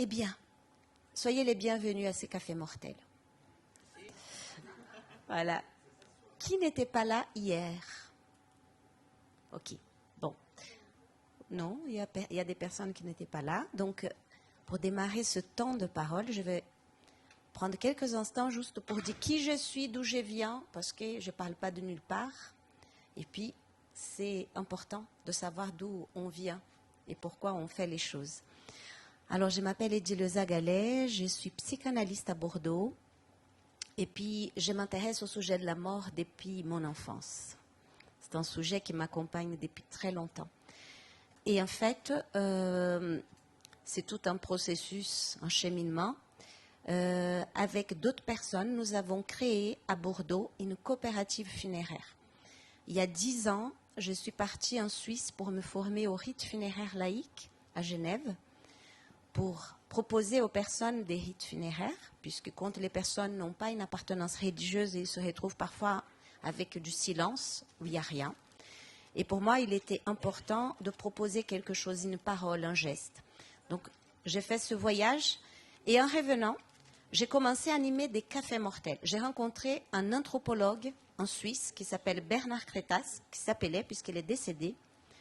Eh bien, soyez les bienvenus à ces cafés mortels. Voilà. Qui n'était pas là hier? Ok, bon. Non, il y a des personnes qui n'étaient pas là. Donc, pour démarrer ce temps de parole, je vais prendre quelques instants juste pour dire qui je suis, d'où je viens, parce que je ne parle pas de nulle part. Et puis, c'est important de savoir d'où on vient et pourquoi on fait les choses. Alors, je m'appelle Edilosa Gallet, je suis psychanalyste à Bordeaux. Et puis, je m'intéresse au sujet de la mort depuis mon enfance. C'est un sujet qui m'accompagne depuis très longtemps. Et en fait, c'est tout un processus, un cheminement. Avec d'autres personnes, nous avons créé à Bordeaux une coopérative funéraire. Il y a 10 ans, je suis partie en Suisse pour me former au rite funéraire laïque à Genève, pour proposer aux personnes des rites funéraires, puisque quand les personnes n'ont pas une appartenance religieuse, ils se retrouvent parfois avec du silence, où il n'y a rien. Et pour moi, il était important de proposer quelque chose, une parole, un geste. Donc, j'ai fait ce voyage, et en revenant, j'ai commencé à animer des cafés mortels. J'ai rencontré un anthropologue en Suisse qui s'appelle Bernard Crétas, qui s'appelait, puisqu'il est décédé,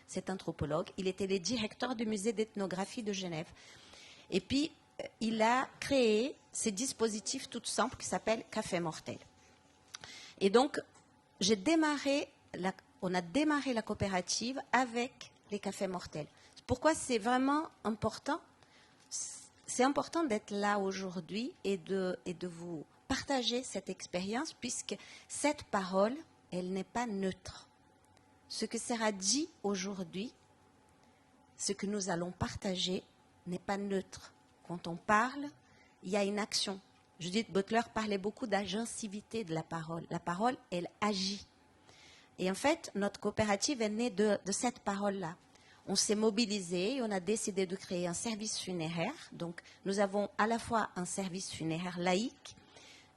cet anthropologue. Il était le directeur du musée d'ethnographie de Genève. Et puis, il a créé ces dispositifs tout simples qui s'appellent Café Mortel. Et donc, on a démarré la coopérative avec les Cafés Mortels. Pourquoi c'est vraiment important? C'est important d'être là aujourd'hui et de vous partager cette expérience, puisque cette parole, elle n'est pas neutre. Ce que sera dit aujourd'hui, ce que nous allons partager, n'est pas neutre. Quand on parle, il y a une action. Judith Butler parlait beaucoup d'agencivité de la parole. La parole, elle agit. Et en fait, notre coopérative est née de cette parole-là. On s'est mobilisé et on a décidé de créer un service funéraire. Donc, nous avons à la fois un service funéraire laïque,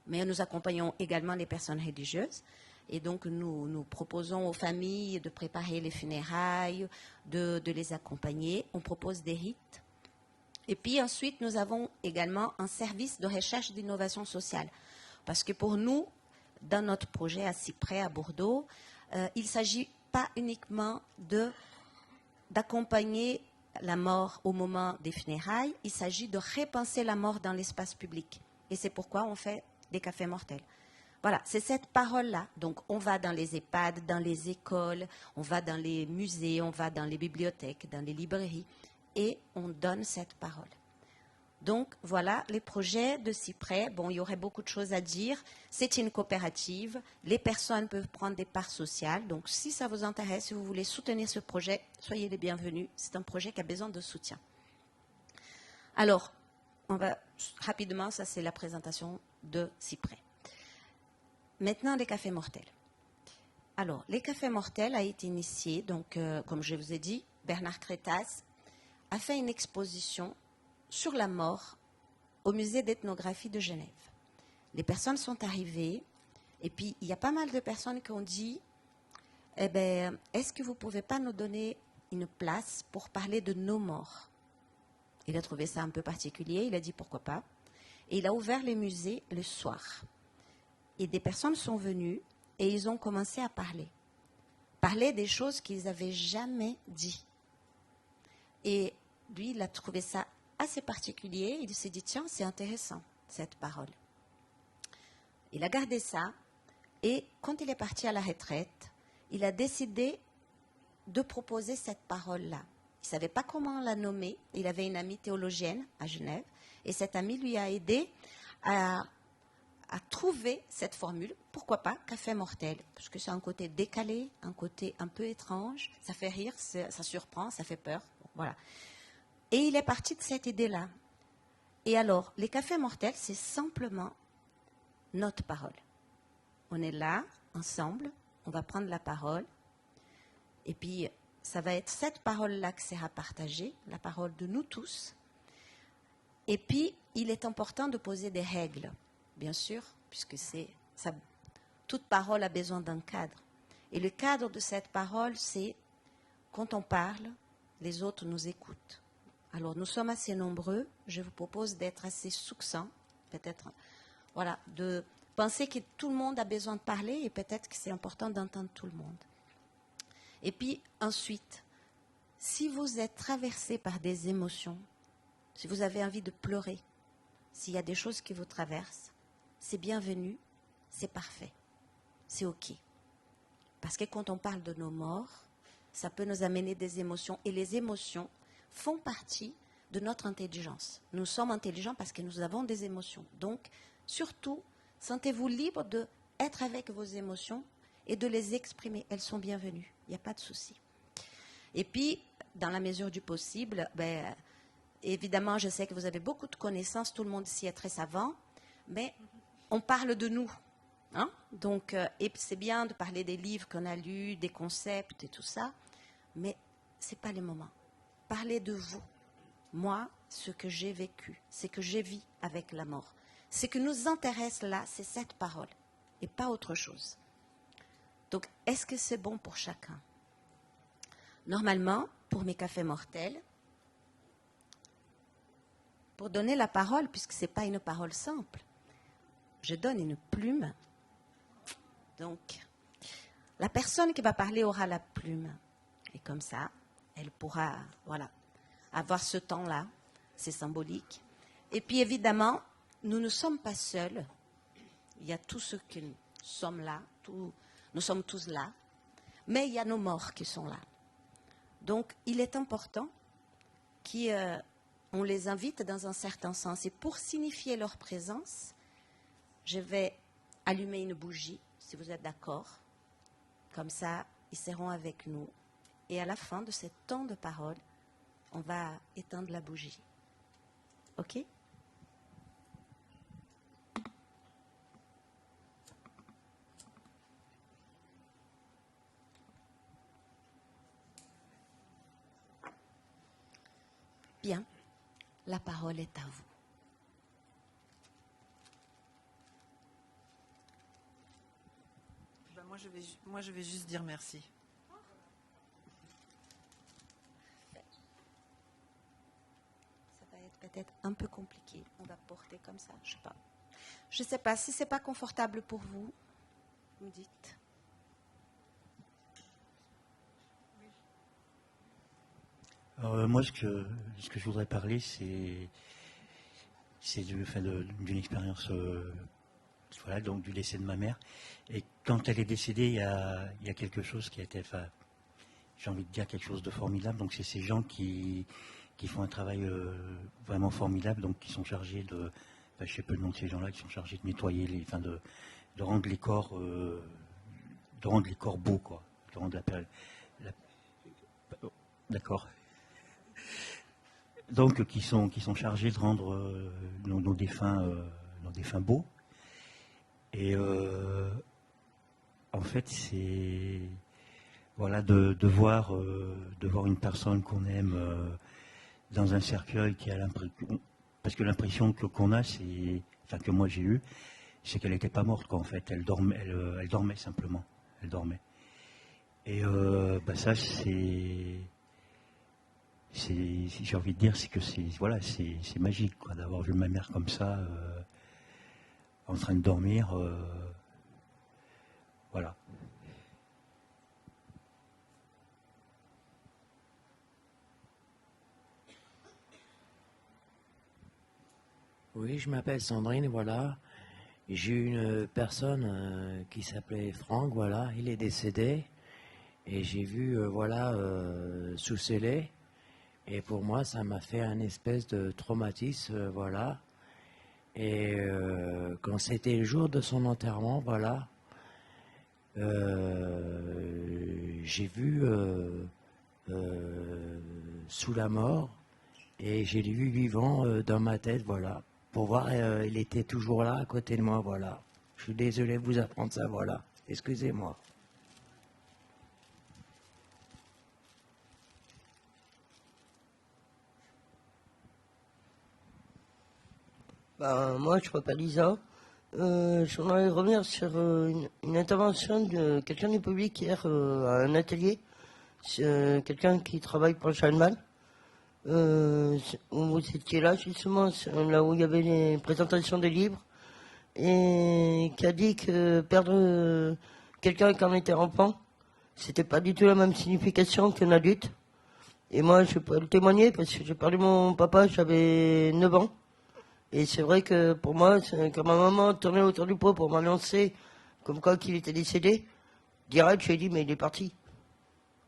mais nous accompagnons également les personnes religieuses. Et donc, nous proposons aux familles de préparer les funérailles, de les accompagner. On propose des rites. Et puis ensuite, nous avons également un service de recherche d'innovation sociale. Parce que pour nous, dans notre projet à Cyprès, à Bordeaux, il ne s'agit pas uniquement d'accompagner la mort au moment des funérailles, il s'agit de repenser la mort dans l'espace public. Et c'est pourquoi on fait des cafés mortels. Voilà, c'est cette parole-là. Donc, on va dans les EHPAD, dans les écoles, on va dans les musées, on va dans les bibliothèques, dans les librairies, et on donne cette parole. Donc, voilà les projets de Cyprès. Bon, il y aurait beaucoup de choses à dire. C'est une coopérative. Les personnes peuvent prendre des parts sociales. Donc, si ça vous intéresse, si vous voulez soutenir ce projet, soyez les bienvenus. C'est un projet qui a besoin de soutien. Alors, on va rapidement, ça c'est la présentation de Cyprès. Maintenant, les cafés mortels. Alors, les cafés mortels a été initié, donc, comme je vous ai dit, Bernard Crétas a fait une exposition sur la mort au musée d'ethnographie de Genève. Les personnes sont arrivées et puis il y a pas mal de personnes qui ont dit eh bien, est-ce que vous ne pouvez pas nous donner une place pour parler de nos morts? Il a trouvé ça un peu particulier, il a dit pourquoi pas. Et il a ouvert les musées le soir. Et des personnes sont venues et ils ont commencé à parler. Parler des choses qu'ils n'avaient jamais dit. Et lui, il a trouvé ça assez particulier. Il s'est dit, tiens, c'est intéressant, cette parole. Il a gardé ça. Et quand il est parti à la retraite, il a décidé de proposer cette parole-là. Il ne savait pas comment la nommer. Il avait une amie théologienne à Genève. Et cette amie lui a aidé à trouver cette formule. Pourquoi pas café mortel? Parce que c'est un côté décalé, un côté un peu étrange. Ça fait rire, ça surprend, ça fait peur. Voilà. Et il est parti de cette idée-là. Et alors, les cafés mortels, c'est simplement notre parole. On est là, ensemble, on va prendre la parole. Et puis, ça va être cette parole-là que sera partagée, la parole de nous tous. Et puis, il est important de poser des règles, bien sûr, puisque toute parole a besoin d'un cadre. Et le cadre de cette parole, c'est quand on parle, les autres nous écoutent. Alors, nous sommes assez nombreux. Je vous propose d'être assez succinct, peut-être, voilà, de penser que tout le monde a besoin de parler et peut-être que c'est important d'entendre tout le monde. Et puis, ensuite, si vous êtes traversé par des émotions, si vous avez envie de pleurer, s'il y a des choses qui vous traversent, c'est bienvenu, c'est parfait, c'est OK. Parce que quand on parle de nos morts, ça peut nous amener des émotions. Et les émotions font partie de notre intelligence. Nous sommes intelligents parce que nous avons des émotions. Donc, surtout, sentez-vous libre d'être avec vos émotions et de les exprimer. Elles sont bienvenues, il n'y a pas de souci. Et puis, dans la mesure du possible, évidemment, je sais que vous avez beaucoup de connaissances, tout le monde ici est très savant, mais on parle de nous. Hein? Donc, et c'est bien de parler des livres qu'on a lus, des concepts et tout ça, mais ce n'est pas le moment. Parlez de vous. Moi, ce que j'ai vécu, ce que j'ai vécu avec la mort. Ce qui nous intéresse là, c'est cette parole et pas autre chose. Donc, est-ce que c'est bon pour chacun? Normalement, pour mes cafés mortels, pour donner la parole, puisque ce n'est pas une parole simple, je donne une plume. Donc, la personne qui va parler aura la plume. Et comme ça, elle pourra, voilà, avoir ce temps-là. C'est symbolique. Et puis, évidemment, nous ne sommes pas seuls. Il y a tous ceux qui sommes là. Nous sommes tous là. Mais il y a nos morts qui sont là. Donc, il est important qu'on les invite dans un certain sens. Et pour signifier leur présence, je vais allumer une bougie, si vous êtes d'accord. Comme ça, ils seront avec nous. Et à la fin de ce temps de parole, on va éteindre la bougie. OK? Bien, la parole est à vous. Moi, je vais juste dire merci. Ça va être peut-être un peu compliqué. On va porter comme ça, je sais pas. Je sais pas si c'est pas confortable pour vous. Vous me dites. Alors, moi, ce que je voudrais parler, c'est d'une expérience, voilà, donc du décès de ma mère. Et quand elle est décédée, il y a quelque chose qui a été, enfin, j'ai envie de dire quelque chose de formidable. Donc, c'est ces gens qui font un travail vraiment formidable, donc qui sont chargés de, enfin, je sais pas le nom de ces gens-là, qui sont chargés de nettoyer de rendre les corps, beaux, quoi, de rendre d'accord. Donc, qui sont chargés de rendre nos défunts beaux. Et en fait, c'est voilà de voir une personne qu'on aime dans un cercueil qui a l'impression, parce que l'impression qu'on a, c'est, enfin que moi j'ai eu, c'est qu'elle n'était pas morte, quoi, en fait. Elle dormait simplement. Elle dormait. Et ça, j'ai envie de dire, c'est que c'est magique, quoi, d'avoir vu ma mère comme ça, en train de dormir, voilà. Oui, je m'appelle Sandrine, voilà. J'ai eu une personne qui s'appelait Franck, voilà. Il est décédé et j'ai vu, sous scellé. Et pour moi, ça m'a fait un espèce de traumatisme, voilà. Et quand c'était le jour de son enterrement, voilà, j'ai vu sous la mort et j'ai vu vivant dans ma tête, voilà. Pour voir, il était toujours là à côté de moi, voilà. Je suis désolé de vous apprendre ça, voilà. Excusez-moi. Ben, moi, je m'appelle Lisa. Je voudrais revenir sur une intervention de quelqu'un du public hier à un atelier. C'est, quelqu'un qui travaille pour le Chaman. Où vous étiez là, justement, c'est là où il y avait les présentations des livres. Et qui a dit que perdre quelqu'un qui en était enfant, c'était pas du tout la même signification qu'un adulte. Et moi, je peux le témoigner parce que j'ai perdu mon papa, j'avais 9 ans. Et c'est vrai que pour moi, quand ma maman tournait autour du pot pour m'annoncer comme quoi qu'il était décédé, direct, j'ai dit, mais il est parti.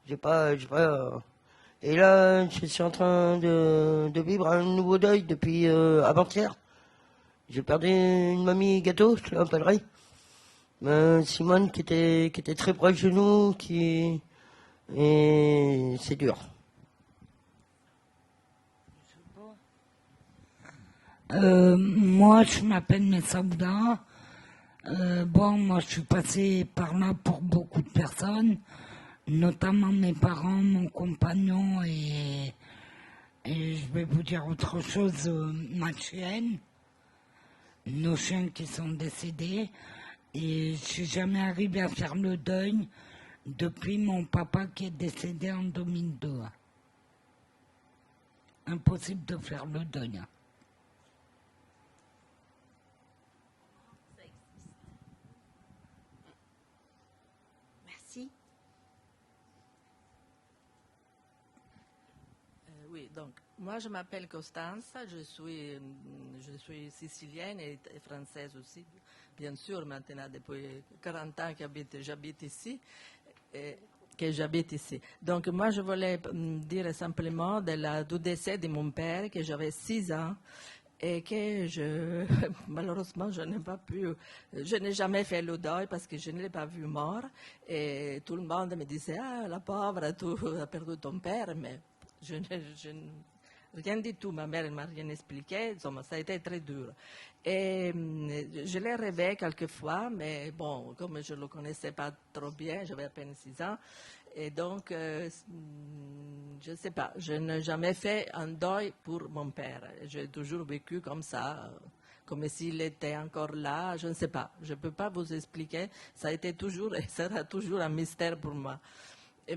Et là, je suis en train de vivre un nouveau deuil depuis avant-hier. J'ai perdu une mamie gâteau, je l'appellerai. Simone qui était très proche de nous, et c'est dur. Moi, je m'appelle Messaouda. Bon, moi, je suis passé par là pour beaucoup de personnes, notamment mes parents, mon compagnon et je vais vous dire autre chose, ma chienne, nos chiens qui sont décédés. Et je suis jamais arrivé à faire le deuil depuis mon papa qui est décédé en 2002. Impossible de faire le deuil. Merci. Oui, donc, moi je m'appelle Costanza, je suis sicilienne et française aussi, bien sûr, maintenant depuis 40 ans que j'habite ici. Donc moi je voulais dire simplement du décès de mon père, que j'avais 6 ans, et que malheureusement, je n'ai jamais fait le deuil parce que je ne l'ai pas vu mort. Et tout le monde me disait, ah, la pauvre, tu as perdu ton père, mais rien du tout. Ma mère ne m'a rien expliqué. Insomma, ça a été très dur. Et je l'ai rêvé quelquefois, mais bon, comme je ne le connaissais pas trop bien, j'avais à peine 6 ans. Et donc, je ne sais pas, je n'ai jamais fait un deuil pour mon père. J'ai toujours vécu comme ça, comme s'il était encore là. Je ne sais pas, je ne peux pas vous expliquer. Ça a été toujours et sera toujours un mystère pour moi.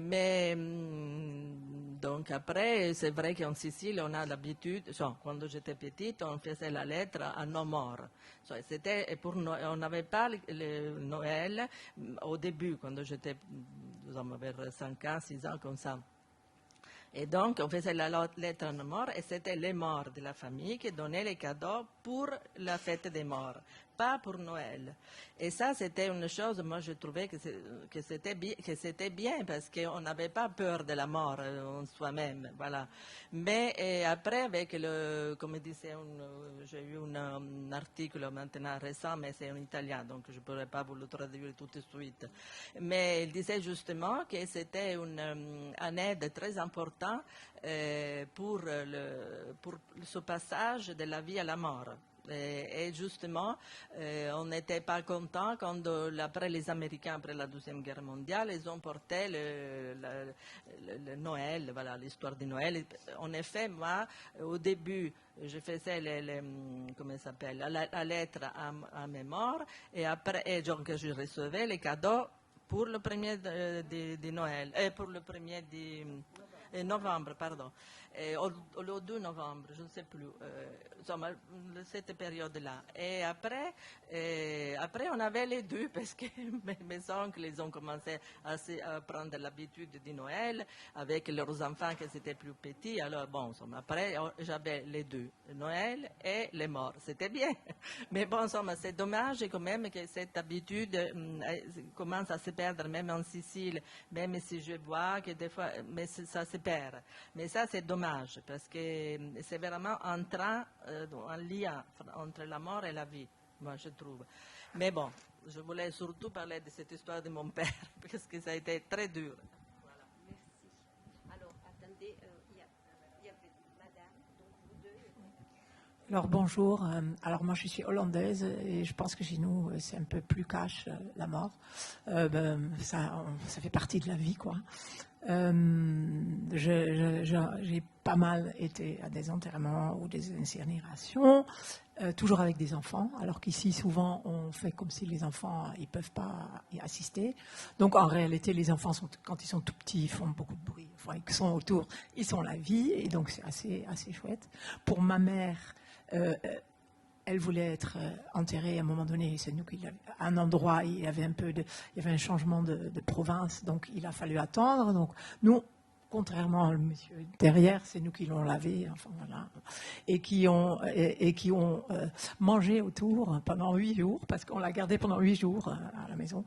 Mais donc après, c'est vrai qu'en Sicile, on a l'habitude, quand j'étais petite, on faisait la lettre à nos morts. On n'avait pas le Noël au début, quand j'étais vers 5 ans, 6 ans, comme ça. Et donc, on faisait la lettre à nos morts, et c'était les morts de la famille qui donnaient les cadeaux pour la fête des morts, pas pour Noël. Et ça, c'était une chose, moi, je trouvais que c'était bien, parce qu'on n'avait pas peur de la mort en soi-même, voilà. Mais après, comme disait, j'ai eu un article maintenant récent, mais c'est en italien, donc je ne pourrais pas vous le traduire tout de suite. Mais il disait justement que c'était une aide très importante pour ce passage de la vie à la mort. Et justement, on n'était pas content quand, après les Américains, après la Deuxième Guerre mondiale, ils ont porté le Noël, voilà, l'histoire de Noël. En effet, moi, au début, je faisais la lettre à mes morts, et après, donc, je recevais les cadeaux pour le premier de Noël, pour le premier de novembre, pardon. Le 2 novembre, je ne sais plus, cette période-là. Et après, on avait les deux, parce que mes oncles, ils ont commencé à prendre l'habitude de Noël, avec leurs enfants qui étaient plus petits. Alors, bon, après, j'avais les deux, Noël et les morts. C'était bien. Mais bon, c'est dommage quand même que cette habitude commence à se perdre, même en Sicile, même si je vois que des fois, mais ça se perd. Mais ça, c'est dommage, parce que c'est vraiment un train, un lien entre la mort et la vie, moi, je trouve. Mais bon, je voulais surtout parler de cette histoire de mon père, parce que ça a été très dur. Voilà. Merci. Alors, attendez, il y avait madame, donc vous deux. Alors bonjour, alors moi je suis hollandaise et je pense que chez nous c'est un peu plus cash la mort. Ça fait partie de la vie quoi. J'ai pas mal été à des enterrements ou des incinérations, toujours avec des enfants, alors qu'ici souvent on fait comme si les enfants ils peuvent pas y assister. Donc en réalité les enfants quand ils sont tout petits ils font beaucoup de bruit. Enfin ils sont autour, ils sont la vie et donc c'est assez chouette. Pour ma mère elle voulait être enterrée à un moment donné. C'est nous qui un endroit, il y avait un changement de province, donc il a fallu attendre. Donc nous, contrairement au monsieur derrière, c'est nous qui l'ont lavé, enfin voilà, et qui ont mangé autour pendant 8 jours, parce qu'on l'a gardée pendant 8 jours à la maison.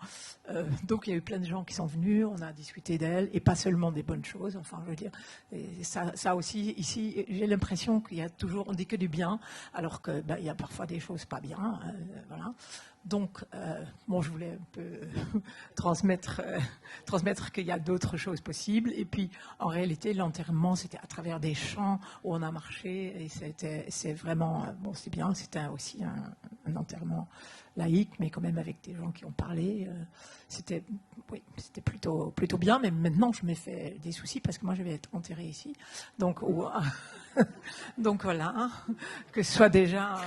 Donc il y a eu plein de gens qui sont venus, on a discuté d'elle, et pas seulement des bonnes choses. Enfin, je veux dire, et ça aussi ici, j'ai l'impression qu'il y a toujours, on dit que du bien, alors que il y a parfois des choses pas bien, voilà. Donc, je voulais un peu transmettre qu'il y a d'autres choses possibles. Et puis, en réalité, l'enterrement, c'était à travers des champs où on a marché. Et c'est vraiment, c'est bien. C'était aussi un enterrement laïque, mais quand même avec des gens qui ont parlé. C'était plutôt bien. Mais maintenant, je me fais des soucis parce que moi, je vais être enterrée ici. Donc, donc voilà, hein, que ce soit déjà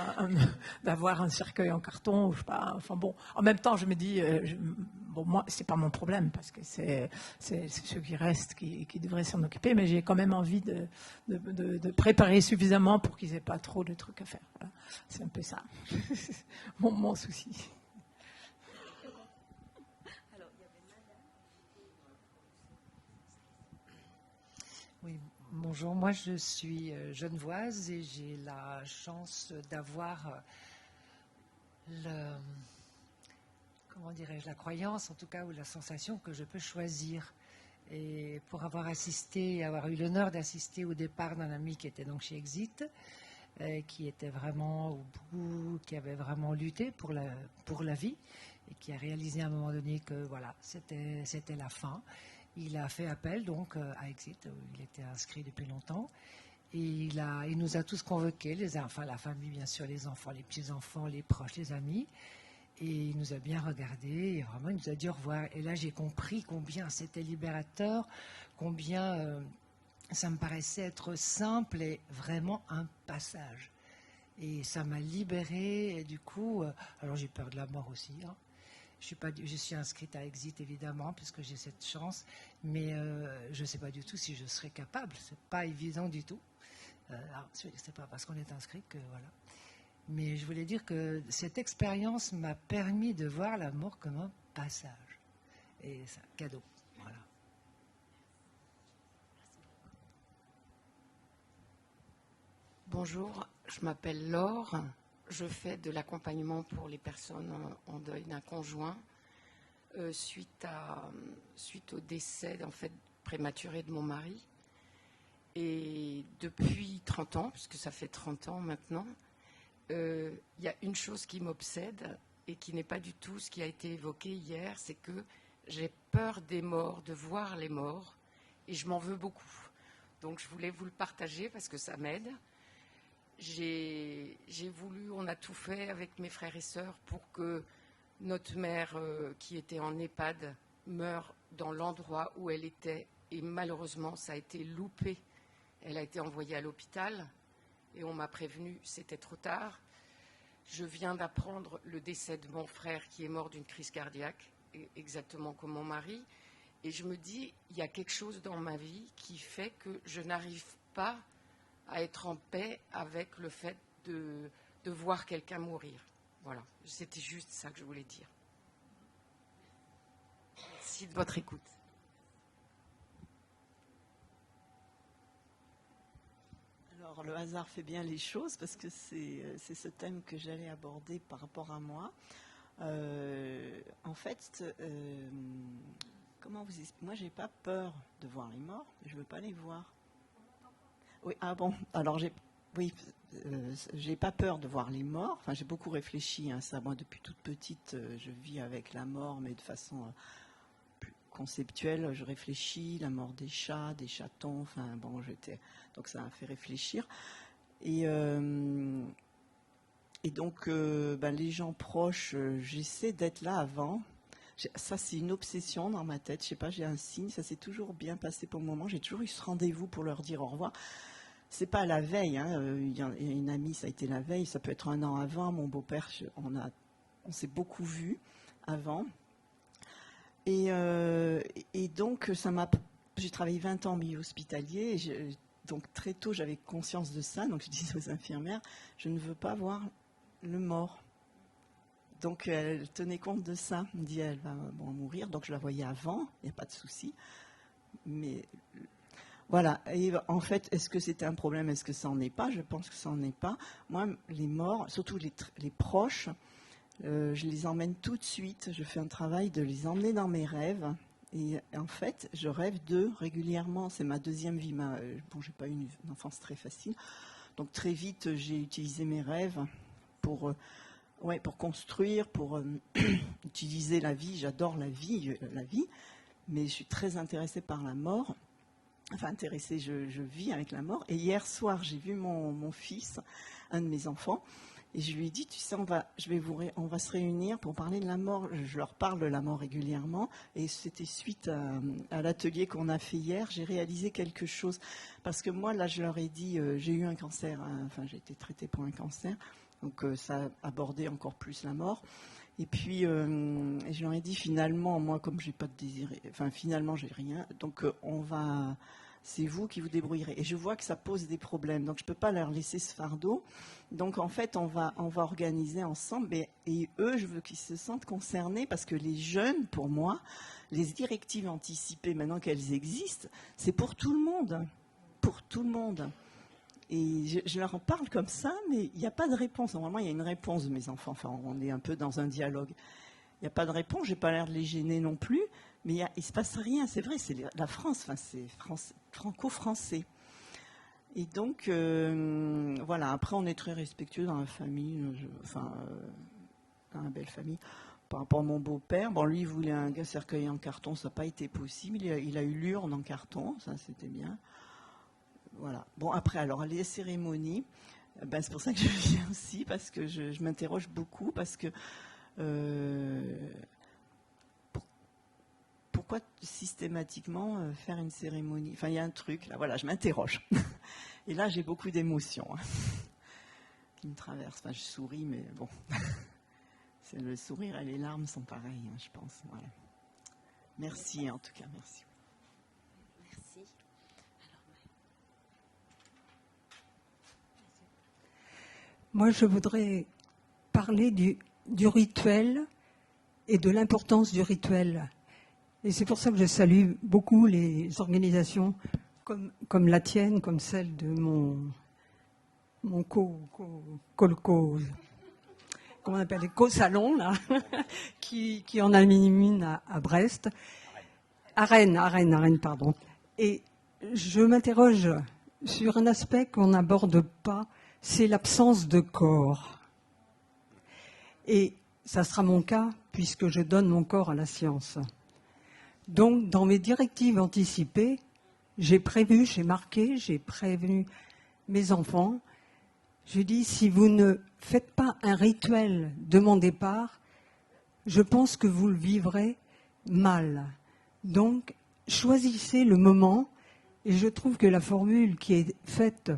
d'avoir un cercueil en carton, je sais pas. Enfin bon, en même temps, je me dis, moi, c'est pas mon problème parce que c'est ceux qui restent qui devraient s'en occuper, mais j'ai quand même envie de préparer suffisamment pour qu'ils aient pas trop de trucs à faire. Voilà. C'est un peu ça, mon souci. Oui, bonjour, moi je suis genevoise et j'ai la chance d'avoir la croyance en tout cas ou la sensation que je peux choisir. Et pour avoir eu l'honneur d'assister au départ d'un ami qui était donc chez Exit, qui était vraiment au bout, qui avait vraiment lutté pour la vie et qui a réalisé à un moment donné que voilà, c'était la fin. Il a fait appel donc à Exit, où il était inscrit depuis longtemps. Et il nous a tous convoqués, la famille bien sûr, les enfants, les petits-enfants, les proches, les amis. Et il nous a bien regardés, et vraiment il nous a dit au revoir. Et là j'ai compris combien c'était libérateur, combien ça me paraissait être simple et vraiment un passage. Et ça m'a libérée, et du coup, alors j'ai peur de la mort aussi, hein. Je suis inscrite à Exit évidemment puisque j'ai cette chance, mais je ne sais pas du tout si je serai capable. C'est pas évident du tout. C'est pas parce qu'on est inscrit que voilà. Mais je voulais dire que cette expérience m'a permis de voir la mort comme un passage et c'est un cadeau. Voilà. Bonjour, je m'appelle Laure. Je fais de l'accompagnement pour les personnes en deuil d'un conjoint suite au décès en fait prématuré de mon mari. Et depuis 30 ans, puisque ça fait 30 ans maintenant, il y a une chose qui m'obsède et qui n'est pas du tout ce qui a été évoqué hier, c'est que j'ai peur des morts, de voir les morts, et je m'en veux beaucoup. Donc je voulais vous le partager parce que ça m'aide. On a tout fait avec mes frères et sœurs pour que notre mère, qui était en EHPAD, meure dans l'endroit où elle était. Et malheureusement, ça a été loupé. Elle a été envoyée à l'hôpital et on m'a prévenu, c'était trop tard. Je viens d'apprendre le décès de mon frère qui est mort d'une crise cardiaque, exactement comme mon mari. Et je me dis, il y a quelque chose dans ma vie qui fait que je n'arrive pas à être en paix avec le fait de voir quelqu'un mourir. Voilà, c'était juste ça que je voulais dire. Merci de votre écoute. Alors, le hasard fait bien les choses parce que c'est ce thème que j'allais aborder par rapport à moi. En fait, Comment vous expliquer? Moi, j'ai pas peur de voir les morts, je veux pas les voir. Oui, ah bon, alors j'ai pas peur de voir les morts. Enfin, j'ai beaucoup réfléchi à ça. Moi, depuis toute petite, je vis avec la mort, mais de façon plus conceptuelle. Je réfléchis, la mort des chats, des chatons. Enfin, bon, donc ça m'a fait réfléchir. Et donc, les gens proches, j'essaie d'être là avant. Ça, c'est une obsession dans ma tête. Je sais pas, j'ai un signe. Ça s'est toujours bien passé pour le moment. J'ai toujours eu ce rendez-vous pour leur dire au revoir. C'est pas la veille. Il y a une amie, ça a été la veille. Ça peut être un an avant. Mon beau-père, on s'est beaucoup vus avant. Et donc, j'ai travaillé 20 ans en milieu hospitalier. Donc, très tôt, j'avais conscience de ça. Donc, je disais aux infirmières, je ne veux pas voir le mort. Donc, elle tenait compte de ça. Elle me dit, elle va mourir. Donc, je la voyais avant, il n'y a pas de souci. Mais voilà. Et en fait, est-ce que c'était un problème? Est-ce que ça n'en est pas? Je pense que ça n'en est pas. Moi, les morts, surtout les proches, je les emmène tout de suite. Je fais un travail de les emmener dans mes rêves. Et en fait, je rêve d'eux régulièrement. C'est ma deuxième vie. J'ai pas eu une enfance très facile. Donc, très vite, j'ai utilisé mes rêves pour construire, pour utiliser la vie. J'adore la vie, mais je suis très intéressée par la mort. Enfin, intéressée, je vis avec la mort. Et hier soir, j'ai vu mon fils, un de mes enfants, et je lui ai dit, tu sais, on va se réunir pour parler de la mort. Je leur parle de la mort régulièrement, et c'était suite à l'atelier qu'on a fait hier. J'ai réalisé quelque chose, parce que moi, là, je leur ai dit, j'ai eu un cancer, j'ai été traitée pour un cancer. Donc ça a abordé encore plus la mort. Et puis je leur ai dit finalement, moi comme j'ai pas de désir, finalement j'ai rien. Donc c'est vous qui vous débrouillerez. Et je vois que ça pose des problèmes. Donc je peux pas leur laisser ce fardeau. Donc en fait on va organiser ensemble. Et eux, je veux qu'ils se sentent concernés parce que les jeunes, pour moi, les directives anticipées maintenant qu'elles existent, c'est pour tout le monde, pour tout le monde. Et je leur en parle comme ça, mais il n'y a pas de réponse. Normalement, il y a une réponse de mes enfants. Enfin, on est un peu dans un dialogue. Il n'y a pas de réponse. Je n'ai pas l'air de les gêner non plus. Mais il ne se passe rien. C'est vrai, c'est la France. C'est franco-français. Et donc, voilà. Après, on est très respectueux dans la famille. Dans la belle famille. Par rapport à mon beau-père, lui, il voulait un cercueil en carton. Ça n'a pas été possible. Il a eu l'urne en carton. Ça, c'était bien. Voilà. Bon, après, alors, les cérémonies, c'est pour ça que je viens aussi, parce que je m'interroge beaucoup, parce que pourquoi systématiquement faire une cérémonie? Enfin, il y a un truc, là, voilà, je m'interroge. Et là, j'ai beaucoup d'émotions qui me traversent. Enfin, je souris, mais bon. C'est le sourire et les larmes sont pareilles, je pense. Voilà. Merci, en tout cas, merci. Merci. Moi, je voudrais parler du rituel et de l'importance du rituel. Et c'est pour ça que je salue beaucoup les organisations comme la tienne, comme celle de mon comment on appelle les co-salons, là, qui en a mis une à Brest. À Rennes, pardon. Et je m'interroge sur un aspect qu'on n'aborde pas, c'est l'absence de corps. Et ça sera mon cas, puisque je donne mon corps à la science. Donc, dans mes directives anticipées, j'ai marqué, j'ai prévenu mes enfants. Je dis, si vous ne faites pas un rituel de mon départ, je pense que vous le vivrez mal. Donc, choisissez le moment, et je trouve que la formule qui est faite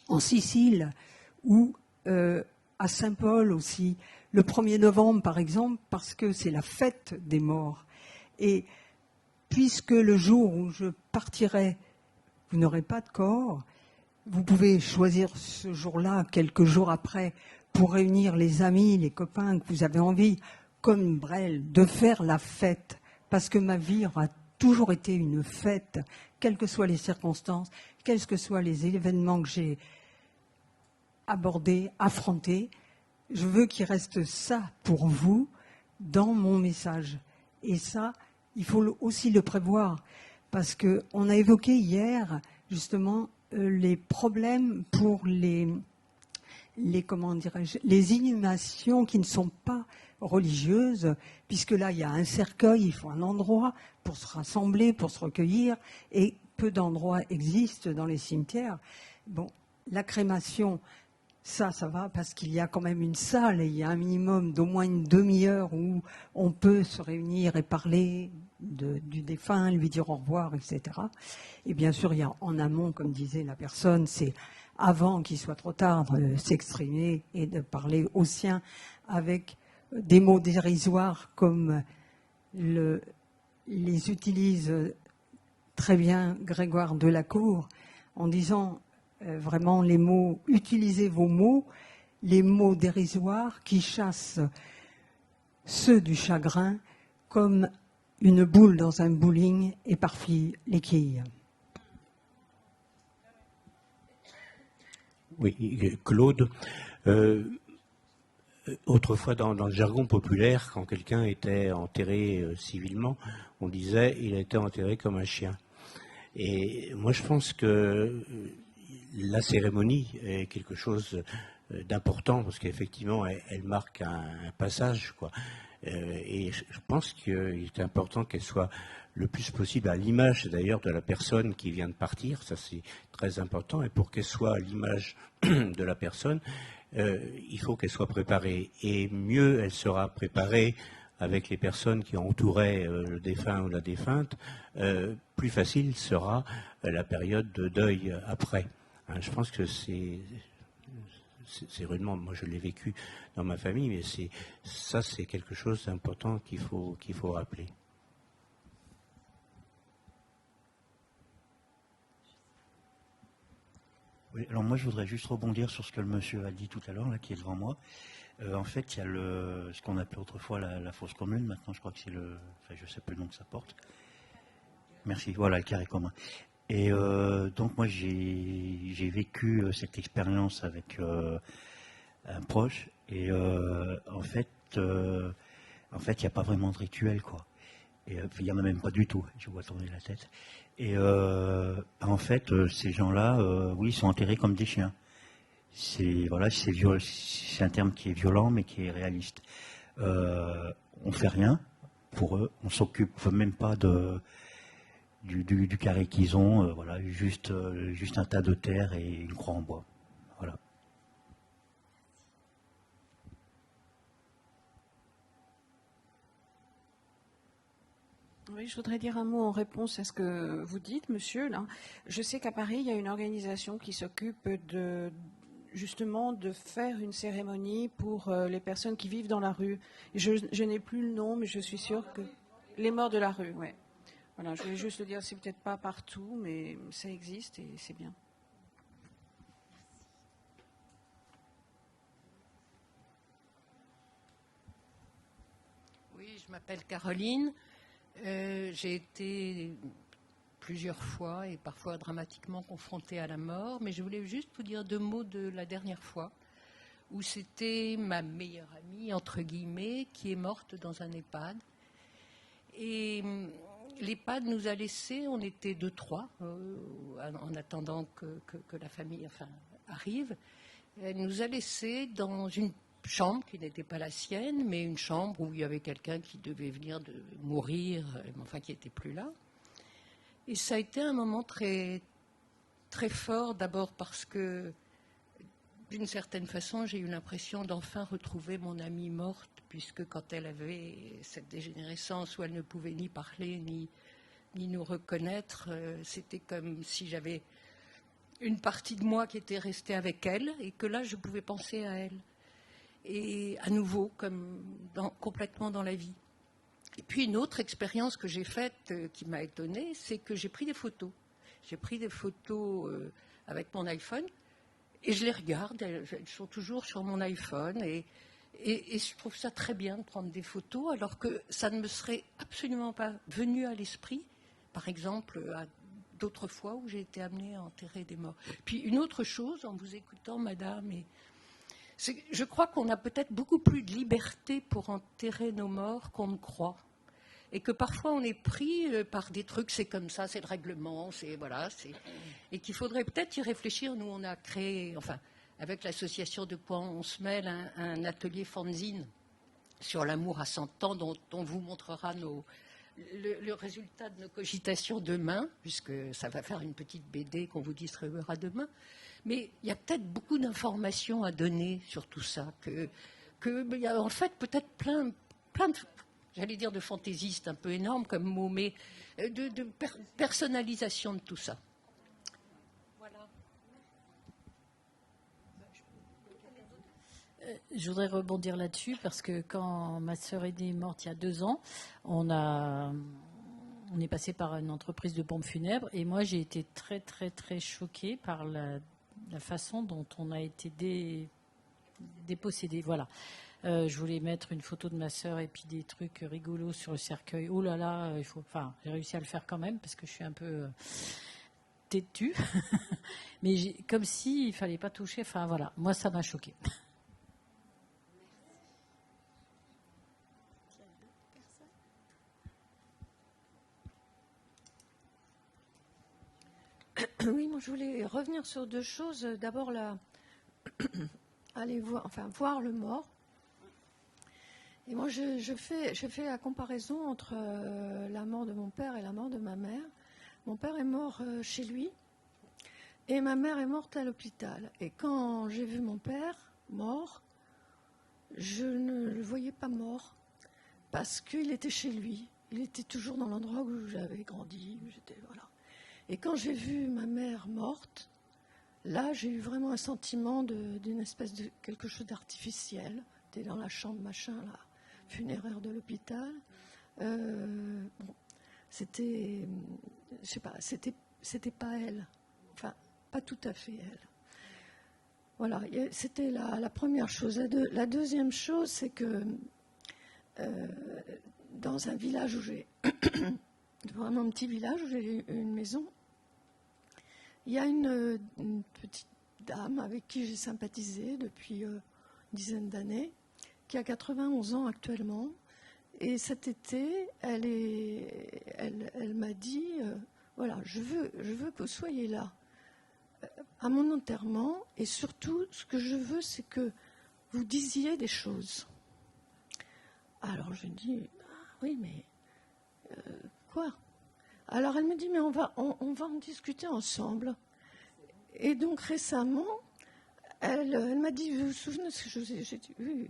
en Sicile ou à Saint-Paul aussi, le 1er novembre par exemple, parce que c'est la fête des morts. Et puisque le jour où je partirai, vous n'aurez pas de corps, vous pouvez choisir ce jour-là, quelques jours après, pour réunir les amis, les copains que vous avez envie, comme Brel, de faire la fête. Parce que ma vie aura toujours été une fête, quelles que soient les circonstances, quels que soient les événements que j'ai abordés, affrontés. Je veux qu'il reste ça pour vous dans mon message. Et ça, il faut aussi le prévoir. Parce qu'on a évoqué hier, justement, les problèmes pour les inhumations qui ne sont pas religieuses, puisque là, il y a un cercueil, il faut un endroit pour se rassembler, pour se recueillir, et peu d'endroits existent dans les cimetières. Bon, la crémation, ça va, parce qu'il y a quand même une salle, et il y a un minimum d'au moins une demi-heure où on peut se réunir et parler du défunt, lui dire au revoir, etc. Et bien sûr, il y a en amont, comme disait la personne, c'est avant qu'il soit trop tard de s'exprimer et de parler aux siens avec des mots dérisoires comme les utilise très bien Grégoire Delacour en disant vraiment les mots, utilisez vos mots, les mots dérisoires qui chassent ceux du chagrin comme une boule dans un bowling éparpille les quilles. Oui, Claude. Autrefois, dans le jargon populaire, quand quelqu'un était enterré civilement, on disait il a été enterré comme un chien. Et moi, je pense que la cérémonie est quelque chose d'important parce qu'effectivement, elle marque un passage, quoi. Et je pense qu'il est important qu'elle soit le plus possible à l'image d'ailleurs de la personne qui vient de partir, ça c'est très important, et pour qu'elle soit à l'image de la personne, il faut qu'elle soit préparée, et mieux elle sera préparée avec les personnes qui entouraient le défunt ou la défunte, plus facile sera la période de deuil après. Hein, je pense que c'est rudement, moi je l'ai vécu dans ma famille, mais ça c'est quelque chose d'important qu'il faut rappeler. Oui, alors moi je voudrais juste rebondir sur ce que le monsieur a dit tout à l'heure, là, qui est devant moi. En fait, il y a ce qu'on appelait autrefois la fosse commune, maintenant je crois que c'est enfin je ne sais plus le nom que ça porte. Merci, voilà, le carré commun. Et donc moi j'ai vécu cette expérience avec un proche, et en fait il n'y a pas vraiment de rituel, quoi. Et il n'y en a même pas du tout, je vois tourner la tête. Et en fait, ces gens-là, oui, ils sont enterrés comme des chiens. C'est un terme qui est violent, mais qui est réaliste. On fait rien pour eux, on s'occupe même pas du carré qu'ils ont, voilà, juste un tas de terre et une croix en bois. Voilà. Oui, je voudrais dire un mot en réponse à ce que vous dites, monsieur. Là, je sais qu'à Paris, il y a une organisation qui s'occupe justement de faire une cérémonie pour les personnes qui vivent dans la rue. Je n'ai plus le nom, mais je suis sûre que les morts de la rue, ouais. Voilà, je voulais juste le dire, c'est peut-être pas partout, mais ça existe et c'est bien. Oui, je m'appelle Caroline. J'ai été plusieurs fois et parfois dramatiquement confrontée à la mort, mais je voulais juste vous dire 2 mots de la dernière fois, où c'était ma meilleure amie, entre guillemets, qui est morte dans un EHPAD. Et l'EHPAD nous a laissés, on était 2-3, en attendant que la famille arrive. Elle nous a laissés dans une chambre qui n'était pas la sienne, mais une chambre où il y avait quelqu'un qui devait venir de mourir, enfin qui n'était plus là. Et ça a été un moment très, très fort, d'abord parce que, d'une certaine façon, j'ai eu l'impression d'enfin retrouver mon amie morte, puisque quand elle avait cette dégénérescence où elle ne pouvait ni parler, ni nous reconnaître, c'était comme si j'avais une partie de moi qui était restée avec elle, et que là, je pouvais penser à elle. Et à nouveau, comme complètement dans la vie. Et puis une autre expérience que j'ai faite qui m'a étonnée, c'est que j'ai pris des photos. J'ai pris des photos avec mon iPhone et je les regarde, elles sont toujours sur mon iPhone et je trouve ça très bien de prendre des photos alors que ça ne me serait absolument pas venu à l'esprit, par exemple, à d'autres fois où j'ai été amenée à enterrer des morts. Puis une autre chose, en vous écoutant, madame, je crois qu'on a peut-être beaucoup plus de liberté pour enterrer nos morts qu'on ne croit. et que parfois on est pris par des trucs, c'est comme ça, c'est le règlement, et qu'il faudrait peut-être y réfléchir. Nous, on a créé, avec l'association De Quoi on se mêle, un atelier fanzine sur l'amour à 100 ans, dont on vous montrera le résultat de nos cogitations demain, puisque ça va faire une petite BD qu'on vous distribuera demain. Mais il y a peut-être beaucoup d'informations à donner sur tout ça, il y a en fait peut-être plein de, j'allais dire de fantaisistes, un peu énorme comme mot, mais de personnalisation de tout ça. Je voudrais rebondir là-dessus parce que quand ma sœur aînée est morte il y a 2 ans, on est passé par une entreprise de pompes funèbres et moi j'ai été très très très choquée par la façon dont on a été dépossédé. Voilà. Je voulais mettre une photo de ma sœur et puis des trucs rigolos sur le cercueil. Oh là là, j'ai réussi à le faire quand même parce que je suis un peu têtue. Mais comme s'il ne fallait pas toucher. Enfin voilà, moi ça m'a choquée. Oui, moi je voulais revenir sur 2 choses. D'abord, aller voir le mort. Et moi, je fais la comparaison entre la mort de mon père et la mort de ma mère. Mon père est mort chez lui et ma mère est morte à l'hôpital. Et quand j'ai vu mon père mort, je ne le voyais pas mort parce qu'il était chez lui. Il était toujours dans l'endroit où j'avais grandi. Voilà. Et quand j'ai vu ma mère morte, là, j'ai eu vraiment un sentiment d'une espèce de quelque chose d'artificiel. J'étais dans la chambre, la funéraire de l'hôpital. C'était, je sais pas, c'était pas elle. Enfin, pas tout à fait elle. Voilà, c'était la première chose. La deuxième chose, c'est que dans un village où j'ai, vraiment un petit village où j'ai une maison, il y a une petite dame avec qui j'ai sympathisé depuis une dizaine d'années, qui a 91 ans actuellement. Et cet été, elle m'a dit, voilà, je veux que vous soyez là à mon enterrement. Et surtout, ce que je veux, c'est que vous disiez des choses. Alors je dis, oui, mais quoi ? Alors elle me dit, mais on va en discuter ensemble. Et donc récemment, elle m'a dit, vous vous souvenez de ce que je vous ai dit ? Oui.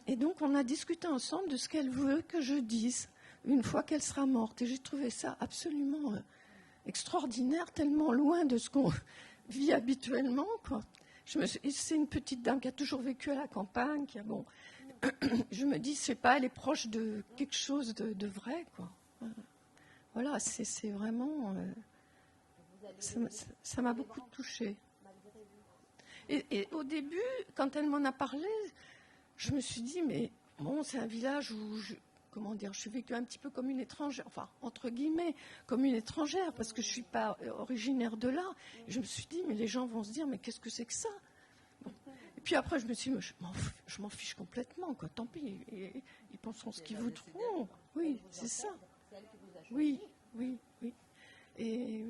Et donc on a discuté ensemble de ce qu'elle veut que je dise une fois qu'elle sera morte. Et j'ai trouvé ça absolument extraordinaire, tellement loin de ce qu'on vit habituellement, quoi. C'est une petite dame qui a toujours vécu à la campagne, je me dis, c'est pas, elle est proche de quelque chose de vrai, quoi. Voilà, c'est vraiment... ça m'a beaucoup touchée. Et au début, quand elle m'en a parlé, je me suis dit, mais bon, c'est un village où, je suis vécue un petit peu comme une étrangère, enfin, entre guillemets, comme une étrangère, parce que je ne suis pas originaire de là. Et je me suis dit, mais les gens vont se dire, mais qu'est-ce que c'est que ça ? Bon. Et puis après, je me suis dit, je m'en fiche complètement, quoi. Tant pis, ils penseront ce qu'ils voudront. Oui, c'est ça. Oui. Et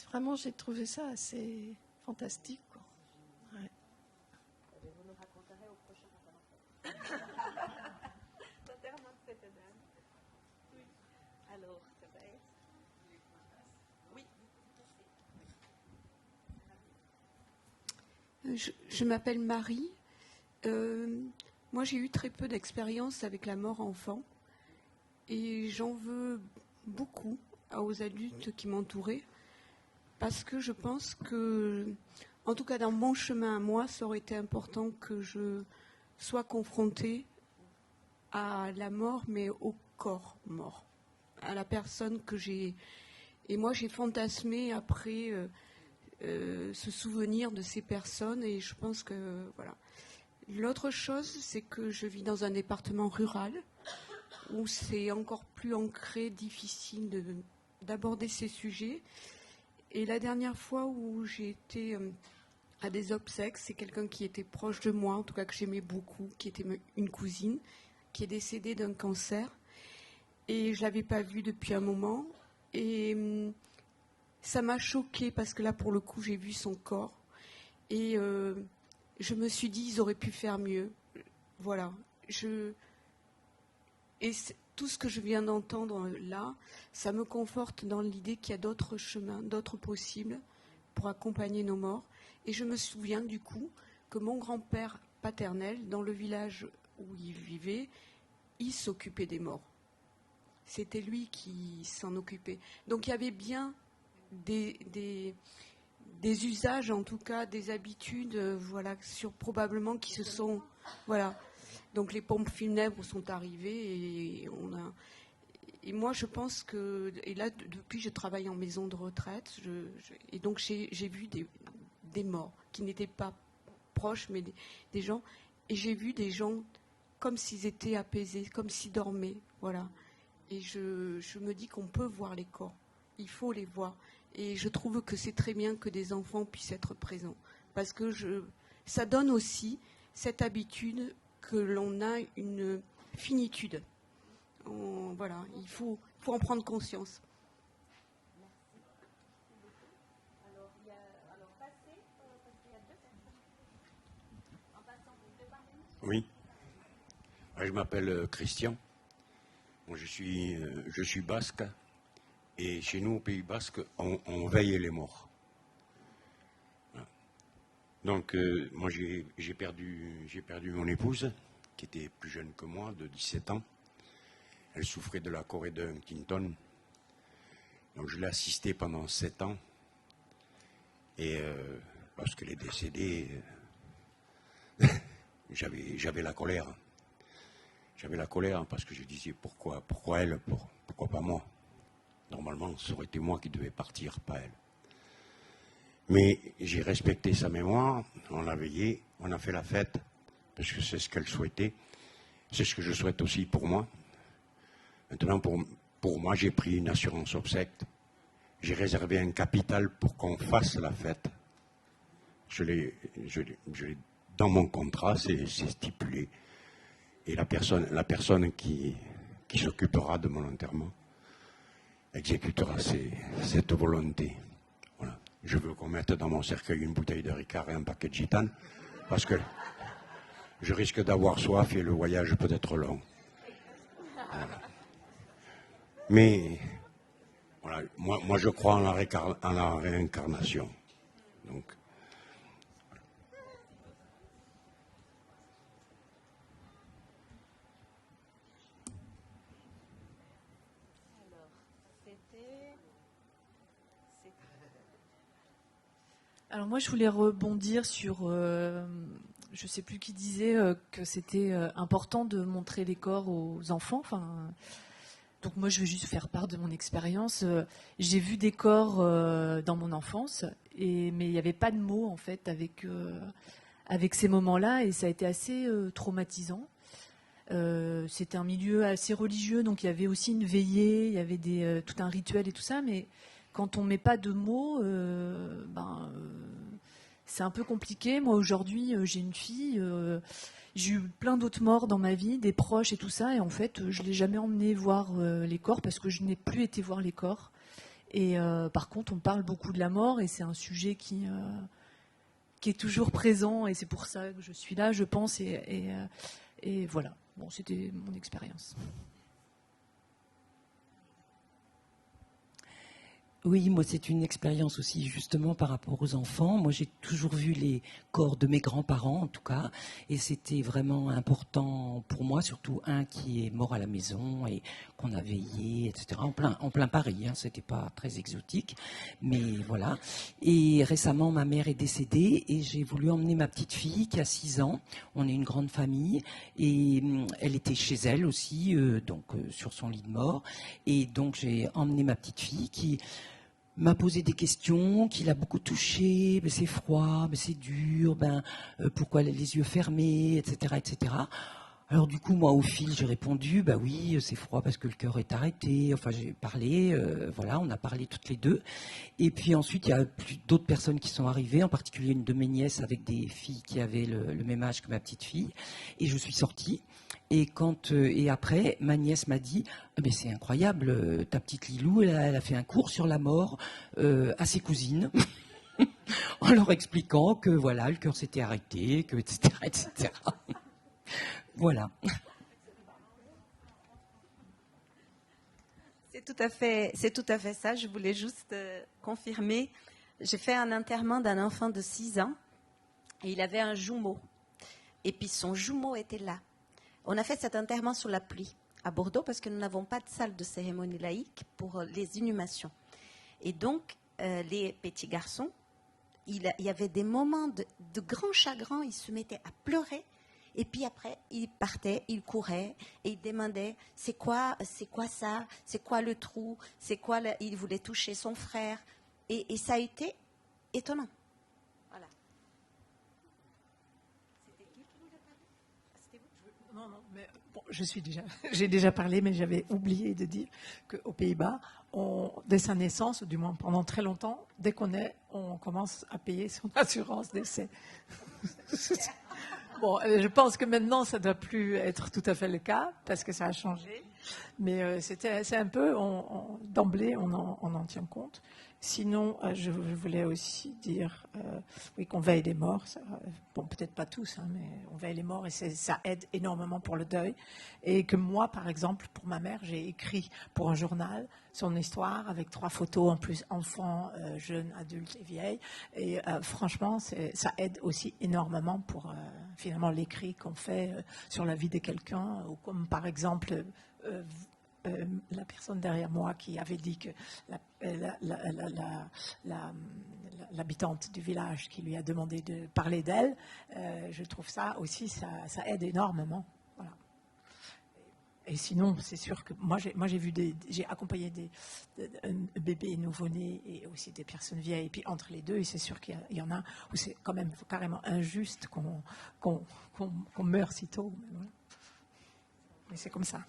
vraiment, j'ai trouvé ça assez fantastique, quoi. Ouais. Vous nous raconterez au prochain l'enterrement de cette dame. Oui. Alors, ça va être... Oui. Je m'appelle Marie. Moi, j'ai eu très peu d'expérience avec la mort enfant. Et j'en veux beaucoup aux adultes qui m'entouraient. Parce que je pense que, en tout cas dans mon chemin à moi, ça aurait été important que je sois confrontée à la mort, mais au corps mort, à la personne que j'ai. Et moi, j'ai fantasmé après ce souvenir de ces personnes, et je pense que voilà. L'autre chose, c'est que je vis dans un département rural où c'est encore plus ancré, difficile d'aborder ces sujets. Et la dernière fois où j'ai été à des obsèques, c'est quelqu'un qui était proche de moi, en tout cas que j'aimais beaucoup, qui était une cousine, qui est décédée d'un cancer. et je l'avais pas vu depuis un moment. Et ça m'a choquée parce que là, pour le coup, j'ai vu son corps. Et je me suis dit, ils auraient pu faire mieux. Voilà. Tout ce que je viens d'entendre là, ça me conforte dans l'idée qu'il y a d'autres chemins, d'autres possibles pour accompagner nos morts. Et je me souviens du coup que mon grand-père paternel, dans le village où il vivait, il s'occupait des morts. C'était lui qui s'en occupait. Donc il y avait bien des usages, en tout cas, des habitudes, voilà, probablement qui se sont... Voilà. Donc les pompes funèbres sont arrivées et moi je pense que... Et là, depuis, je travaille en maison de retraite et donc j'ai vu des morts qui n'étaient pas proches, mais des gens... Et j'ai vu des gens comme s'ils étaient apaisés, comme s'ils dormaient, voilà. Et je me dis qu'on peut voir les corps. Il faut les voir. Et je trouve que c'est très bien que des enfants puissent être présents. Parce que ça donne aussi cette habitude que l'on a une finitude. Voilà, il faut en prendre conscience. Oui. Je m'appelle Christian. Bon, je suis basque. Et chez nous, au Pays Basque, on veille les morts. Voilà. Donc, moi, j'ai perdu mon épouse, qui était plus jeune que moi, de 17 ans. Elle souffrait de la chorée de Huntington. Donc, je l'ai assistée pendant 7 ans. Et lorsqu'elle est décédée, j'avais la colère. J'avais la colère parce que je disais pourquoi elle, pourquoi pas moi. Normalement, ça aurait été moi qui devais partir, pas elle. Mais j'ai respecté sa mémoire, on l'a veillée, on a fait la fête, parce que c'est ce qu'elle souhaitait. C'est ce que je souhaite aussi pour moi. Maintenant, pour moi, j'ai pris une assurance obsèque. J'ai réservé un capital pour qu'on fasse la fête. Dans mon contrat, c'est stipulé. Et la personne qui s'occupera de mon enterrement exécutera cette volonté. Voilà. Je veux qu'on mette dans mon cercueil une bouteille de Ricard et un paquet de gitane, parce que je risque d'avoir soif et le voyage peut être long. Voilà. Mais voilà, moi je crois en la réincarnation. Donc, alors moi, je voulais rebondir sur, je ne sais plus qui disait que c'était important de montrer les corps aux enfants. Enfin, donc moi, je vais juste faire part de mon expérience. J'ai vu des corps dans mon enfance, mais il n'y avait pas de mots en fait avec ces moments-là, et ça a été assez traumatisant. C'était un milieu assez religieux, donc il y avait aussi une veillée, il y avait tout un rituel et tout ça, mais quand on ne met pas de mots, c'est un peu compliqué. Moi, aujourd'hui, j'ai une fille, j'ai eu plein d'autres morts dans ma vie, des proches et tout ça, et en fait, je ne l'ai jamais emmenée voir les corps parce que je n'ai plus été voir les corps. Et par contre, on parle beaucoup de la mort, et c'est un sujet qui est toujours présent, et c'est pour ça que je suis là, je pense, et voilà. Bon, c'était mon expérience. Oui, moi c'est une expérience aussi justement par rapport aux enfants. Moi j'ai toujours vu les corps de mes grands-parents en tout cas, et c'était vraiment important pour moi, surtout un qui est mort à la maison et qu'on a veillé, etc. En plein Paris, hein, c'était pas très exotique, mais voilà. Et récemment ma mère est décédée et j'ai voulu emmener ma petite fille qui a 6 ans. On est une grande famille et elle était chez elle aussi, sur son lit de mort. Et donc j'ai emmené ma petite fille qui m'a posé des questions, qui l'a beaucoup touchée. Mais c'est froid, mais c'est dur, pourquoi elle a les yeux fermés, etc., etc. Alors du coup, moi, au fil, j'ai répondu, bah oui, c'est froid parce que le cœur est arrêté. Enfin, j'ai parlé, voilà, on a parlé toutes les deux. Et puis ensuite, il y a d'autres personnes qui sont arrivées, en particulier une de mes nièces avec des filles qui avaient le même âge que ma petite fille. Et je suis sortie. Et après, ma nièce m'a dit, mais c'est incroyable, ta petite Lilou, elle a fait un cours sur la mort à ses cousines. En leur expliquant que voilà, le cœur s'était arrêté, que etc. etc. Voilà. C'est tout à fait ça. Je voulais juste confirmer. J'ai fait un enterrement d'un enfant de 6 ans et il avait un jumeau. Et puis son jumeau était là. On a fait cet enterrement sous la pluie à Bordeaux parce que nous n'avons pas de salle de cérémonie laïque pour les inhumations. Et donc, les petits garçons, il y avait des moments de grand chagrin. Ils se mettaient à pleurer. Et puis après, il partait, il courait et il demandait c'est quoi ça, c'est quoi le trou, il voulait toucher son frère et ça a été étonnant. Voilà. C'était qui voulait parler? C'était vous? Non, mais bon, j'ai déjà parlé, mais j'avais oublié de dire qu'aux Pays-Bas, dès sa naissance, du moins pendant très longtemps, dès qu'on est, on commence à payer son assurance décès. Bon, je pense que maintenant, ça ne doit plus être tout à fait le cas, parce que ça a changé. Mais c'est un peu, d'emblée, on en tient compte. Sinon, je voulais aussi dire oui, qu'on veille les morts. Bon, peut-être pas tous, hein, mais on veille les morts et ça aide énormément pour le deuil. Et que moi, par exemple, pour ma mère, j'ai écrit pour un journal son histoire avec 3 photos, en plus enfants, jeunes, adultes et vieilles. Et franchement, ça aide aussi énormément pour finalement l'écrit qu'on fait sur la vie de quelqu'un, ou comme par exemple la personne derrière moi qui avait dit que l'habitante du village qui lui a demandé de parler d'elle, je trouve ça aussi, ça aide énormément. Voilà. Et sinon, c'est sûr que moi j'ai accompagné un bébé nouveau-né et aussi des personnes vieilles. Et puis entre les deux, et c'est sûr qu'il y en a où c'est quand même carrément injuste qu'on meure si tôt. Mais, voilà. Mais c'est comme ça.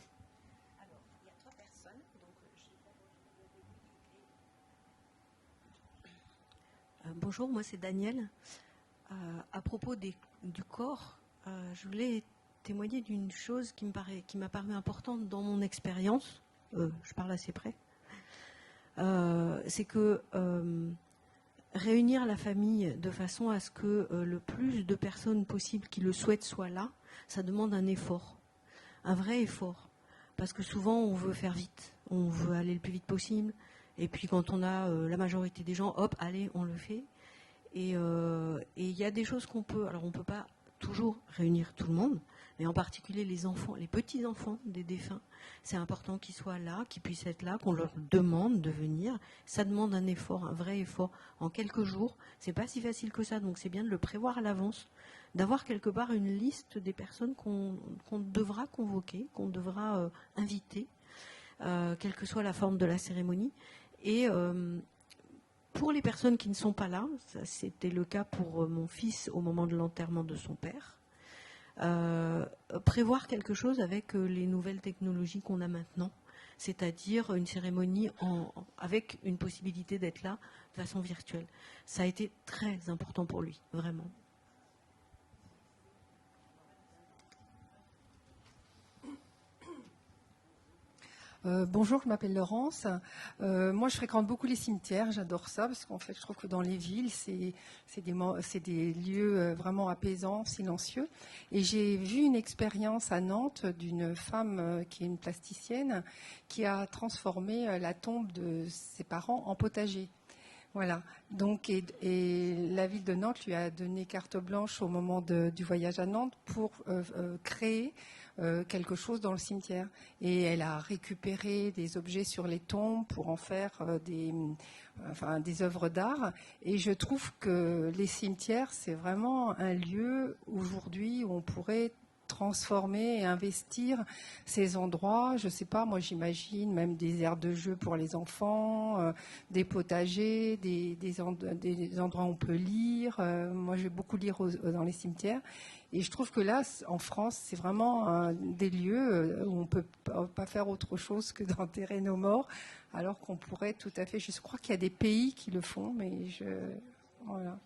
Bonjour, moi c'est Daniel. À propos du corps, je voulais témoigner d'une chose qui m'a paru importante dans mon expérience. Je parle assez près. C'est que réunir la famille de façon à ce que le plus de personnes possibles qui le souhaitent soient là, ça demande un effort, un vrai effort. Parce que souvent on veut faire vite, on veut aller le plus vite possible. Et puis quand on a la majorité des gens, hop, allez, on le fait. Et il y a des choses qu'on peut... Alors on ne peut pas toujours réunir tout le monde, mais en particulier les enfants, les petits-enfants des défunts. C'est important qu'ils soient là, qu'ils puissent être là, qu'on leur demande de venir. Ça demande un effort, un vrai effort. En quelques jours, c'est pas si facile que ça. Donc c'est bien de le prévoir à l'avance, d'avoir quelque part une liste des personnes qu'on devra convoquer, qu'on devra inviter, quelle que soit la forme de la cérémonie. Et pour les personnes qui ne sont pas là, c'était le cas pour mon fils au moment de l'enterrement de son père, prévoir quelque chose avec les nouvelles technologies qu'on a maintenant, c'est-à-dire une cérémonie avec une possibilité d'être là de façon virtuelle. Ça a été très important pour lui, vraiment. Bonjour, je m'appelle Laurence. Moi, je fréquente beaucoup les cimetières. J'adore ça parce qu'en fait, je trouve que dans les villes, c'est des lieux vraiment apaisants, silencieux. Et j'ai vu une expérience à Nantes d'une femme qui est une plasticienne qui a transformé la tombe de ses parents en potager. Voilà. Donc, et la ville de Nantes lui a donné carte blanche au moment du voyage à Nantes pour créer quelque chose dans le cimetière. Et elle a récupéré des objets sur les tombes pour en faire des œuvres d'art. Et je trouve que les cimetières, c'est vraiment un lieu aujourd'hui où on pourrait transformer et investir ces endroits. Je ne sais pas, moi j'imagine même des aires de jeu pour les enfants, des potagers, des endroits où on peut lire. Moi je vais beaucoup lire dans les cimetières. Et je trouve que là, en France, c'est vraiment des lieux où on ne peut pas faire autre chose que d'enterrer nos morts, alors qu'on pourrait tout à fait... Je crois qu'il y a des pays qui le font, mais voilà.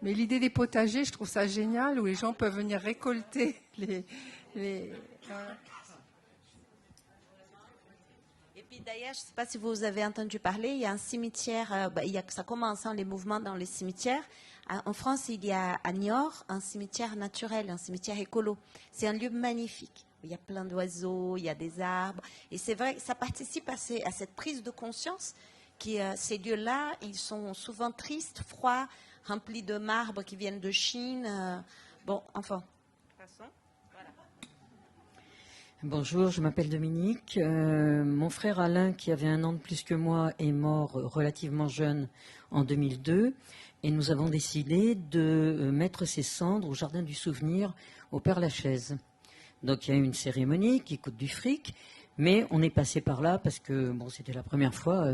Mais l'idée des potagers, je trouve ça génial, où les gens peuvent venir récolter les Et puis d'ailleurs, je ne sais pas si vous avez entendu parler, il y a un cimetière, ça commence les mouvements dans les cimetières. En France, il y a à Niort un cimetière naturel, un cimetière écolo. C'est un lieu magnifique. Il y a plein d'oiseaux, il y a des arbres. Et c'est vrai, ça participe à cette prise de conscience. Ces lieux-là, ils sont souvent tristes, froids, remplis de marbre qui viennent de Chine. Bon, enfin. Bonjour, je m'appelle Dominique. Mon frère Alain, qui avait 1 an de plus que moi, est mort relativement jeune en 2002. Et nous avons décidé de mettre ses cendres au Jardin du Souvenir au Père-Lachaise. Donc il y a eu une cérémonie qui coûte du fric. Mais on est passé par là parce que bon, c'était la première fois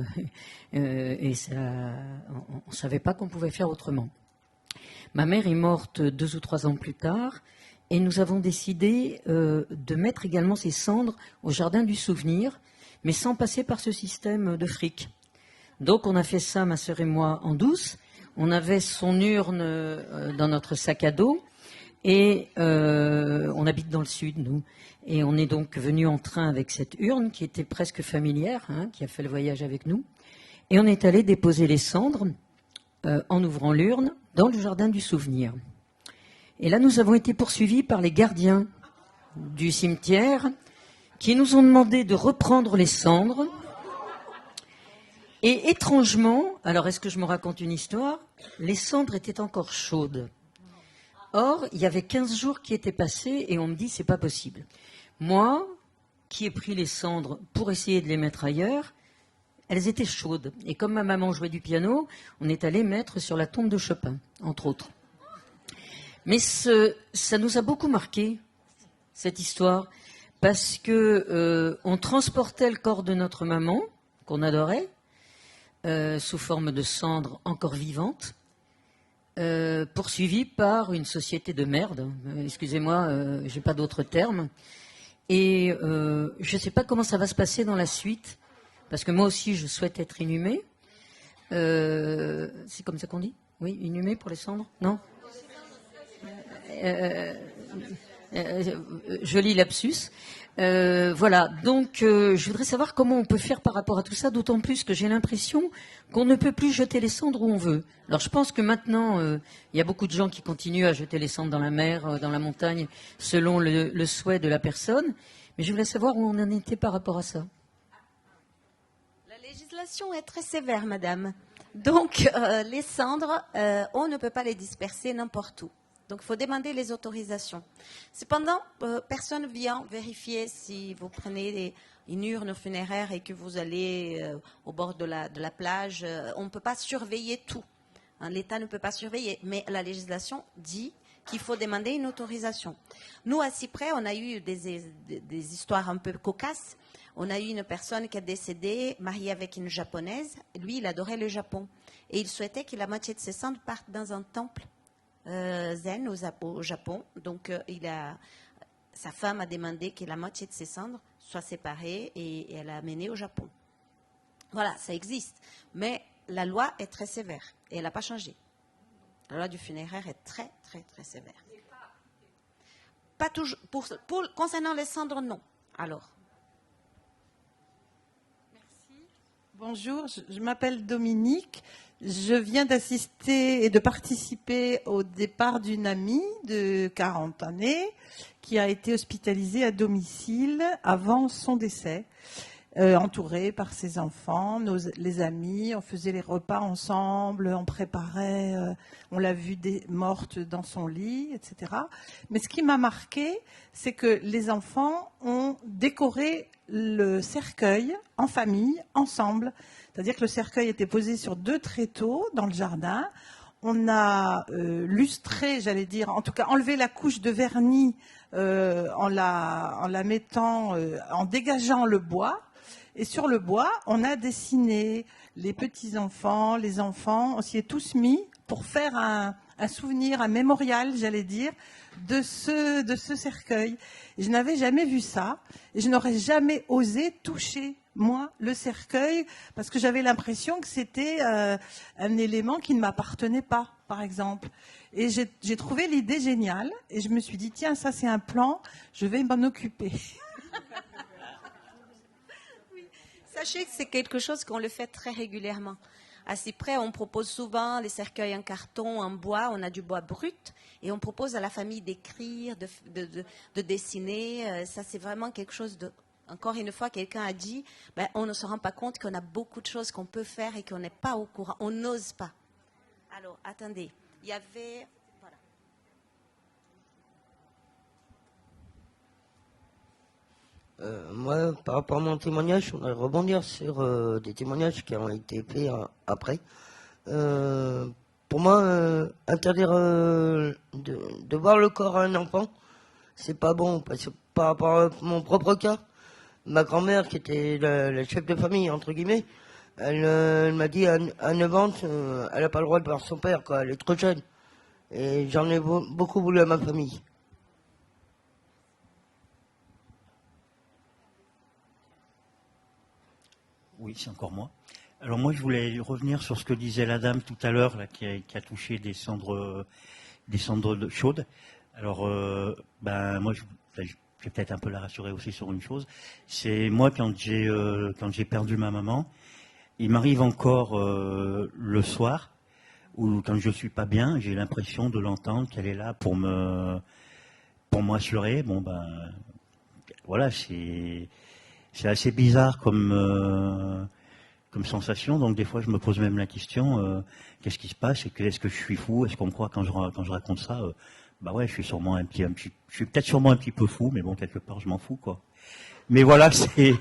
et on ne savait pas qu'on pouvait faire autrement. Ma mère est morte 2 ou 3 ans plus tard et nous avons décidé de mettre également ses cendres au Jardin du Souvenir, mais sans passer par ce système de fric. Donc on a fait ça, ma sœur et moi, en douce. On avait son urne dans notre sac à dos. Et on habite dans le sud, nous. Et on est donc venu en train avec cette urne qui était presque familière, qui a fait le voyage avec nous. Et on est allé déposer les cendres, en ouvrant l'urne, dans le Jardin du Souvenir. Et là, nous avons été poursuivis par les gardiens du cimetière qui nous ont demandé de reprendre les cendres. Et étrangement, alors est-ce que je me raconte une histoire? Les cendres étaient encore chaudes. Or, il y avait 15 jours qui étaient passés et on me dit c'est pas possible. Moi, qui ai pris les cendres pour essayer de les mettre ailleurs, elles étaient chaudes. Et comme ma maman jouait du piano, on est allé mettre sur la tombe de Chopin, entre autres. Mais ça nous a beaucoup marqué, cette histoire, parce que on transportait le corps de notre maman, qu'on adorait, sous forme de cendres encore vivantes, poursuivi par une société de merde. Excusez-moi, j'ai pas d'autres termes. Et je ne sais pas comment ça va se passer dans la suite, parce que moi aussi je souhaite être inhumée. C'est comme ça qu'on dit? Oui, inhumée pour les cendres? Non? Joli lapsus. Voilà, donc je voudrais savoir comment on peut faire par rapport à tout ça, d'autant plus que j'ai l'impression qu'on ne peut plus jeter les cendres où on veut. Alors je pense que maintenant, il y a beaucoup de gens qui continuent à jeter les cendres dans la mer, dans la montagne, selon le souhait de la personne, mais je voulais savoir où on en était par rapport à ça. La législation est très sévère, madame. Donc les cendres, on ne peut pas les disperser n'importe où. Donc, il faut demander les autorisations. Cependant, personne ne vient vérifier si vous prenez une urne funéraire et que vous allez au bord de la plage. On ne peut pas surveiller tout. L'État ne peut pas surveiller. Mais la législation dit qu'il faut demander une autorisation. Nous, à Cyprès, on a eu des histoires un peu cocasses. On a eu une personne qui est décédée, mariée avec une japonaise. Lui, il adorait le Japon. Et il souhaitait que la moitié de ses cendres partent dans un temple zen au Japon. Donc, sa femme a demandé que la moitié de ses cendres soient séparées et elle a amené au Japon. Voilà, ça existe. Mais la loi est très sévère et elle n'a pas changé. La loi du funéraire est très, très, très sévère. Pas toujours, concernant les cendres, non. Alors. Bonjour, je m'appelle Dominique. Je viens d'assister et de participer au départ d'une amie de 40 années qui a été hospitalisée à domicile avant son décès. entouré par ses enfants, les amis. On faisait les repas ensemble, on préparait, on l'a vue morte dans son lit, etc. Mais ce qui m'a marqué, c'est que les enfants ont décoré le cercueil en famille, ensemble. C'est-à-dire que le cercueil était posé sur 2 tréteaux dans le jardin. On a lustré, j'allais dire, en tout cas enlevé la couche de vernis en la mettant, en dégageant le bois. Et sur le bois, on a dessiné les petits-enfants, les enfants. On s'y est tous mis pour faire un souvenir, un mémorial, j'allais dire, de ce cercueil. Et je n'avais jamais vu ça. Et je n'aurais jamais osé toucher, moi, le cercueil, parce que j'avais l'impression que c'était un élément qui ne m'appartenait pas, par exemple. Et j'ai trouvé l'idée géniale. Et je me suis dit, tiens, ça c'est un plan, je vais m'en occuper. Sachez que c'est quelque chose qu'on le fait très régulièrement. À Cyprès, on propose souvent les cercueils en carton, en bois. On a du bois brut et on propose à la famille d'écrire, de dessiner. Ça, c'est vraiment quelque chose de... Encore une fois, quelqu'un a dit, on ne se rend pas compte qu'on a beaucoup de choses qu'on peut faire et qu'on n'est pas au courant. On n'ose pas. Alors, attendez. Il y avait... Voilà. Moi, par rapport à mon témoignage, je voudrais rebondir sur des témoignages qui ont été faits après. Pour moi, interdire de voir le corps à un enfant, c'est pas bon. Parce que par rapport à mon propre cas, ma grand-mère, qui était la chef de famille, entre guillemets, elle m'a dit à 9 ans, elle n'a pas le droit de voir son père, quoi. Elle est trop jeune. Et j'en ai beaucoup voulu à ma famille. Oui, c'est encore moi. Alors moi, je voulais revenir sur ce que disait la dame tout à l'heure, là, qui a touché des cendres chaudes. Alors, moi, je vais peut-être un peu la rassurer aussi sur une chose. C'est moi, quand j'ai perdu ma maman, il m'arrive encore le soir, ou quand je suis pas bien, j'ai l'impression de l'entendre qu'elle est là pour m'assurer. Bon, voilà, c'est assez bizarre comme sensation, donc des fois je me pose même la question, qu'est-ce qui se passe, est-ce que je suis fou, est-ce qu'on me croit quand je raconte ça, ouais, je suis peut-être sûrement un petit peu fou, mais bon, quelque part je m'en fous, quoi. Mais voilà, c'est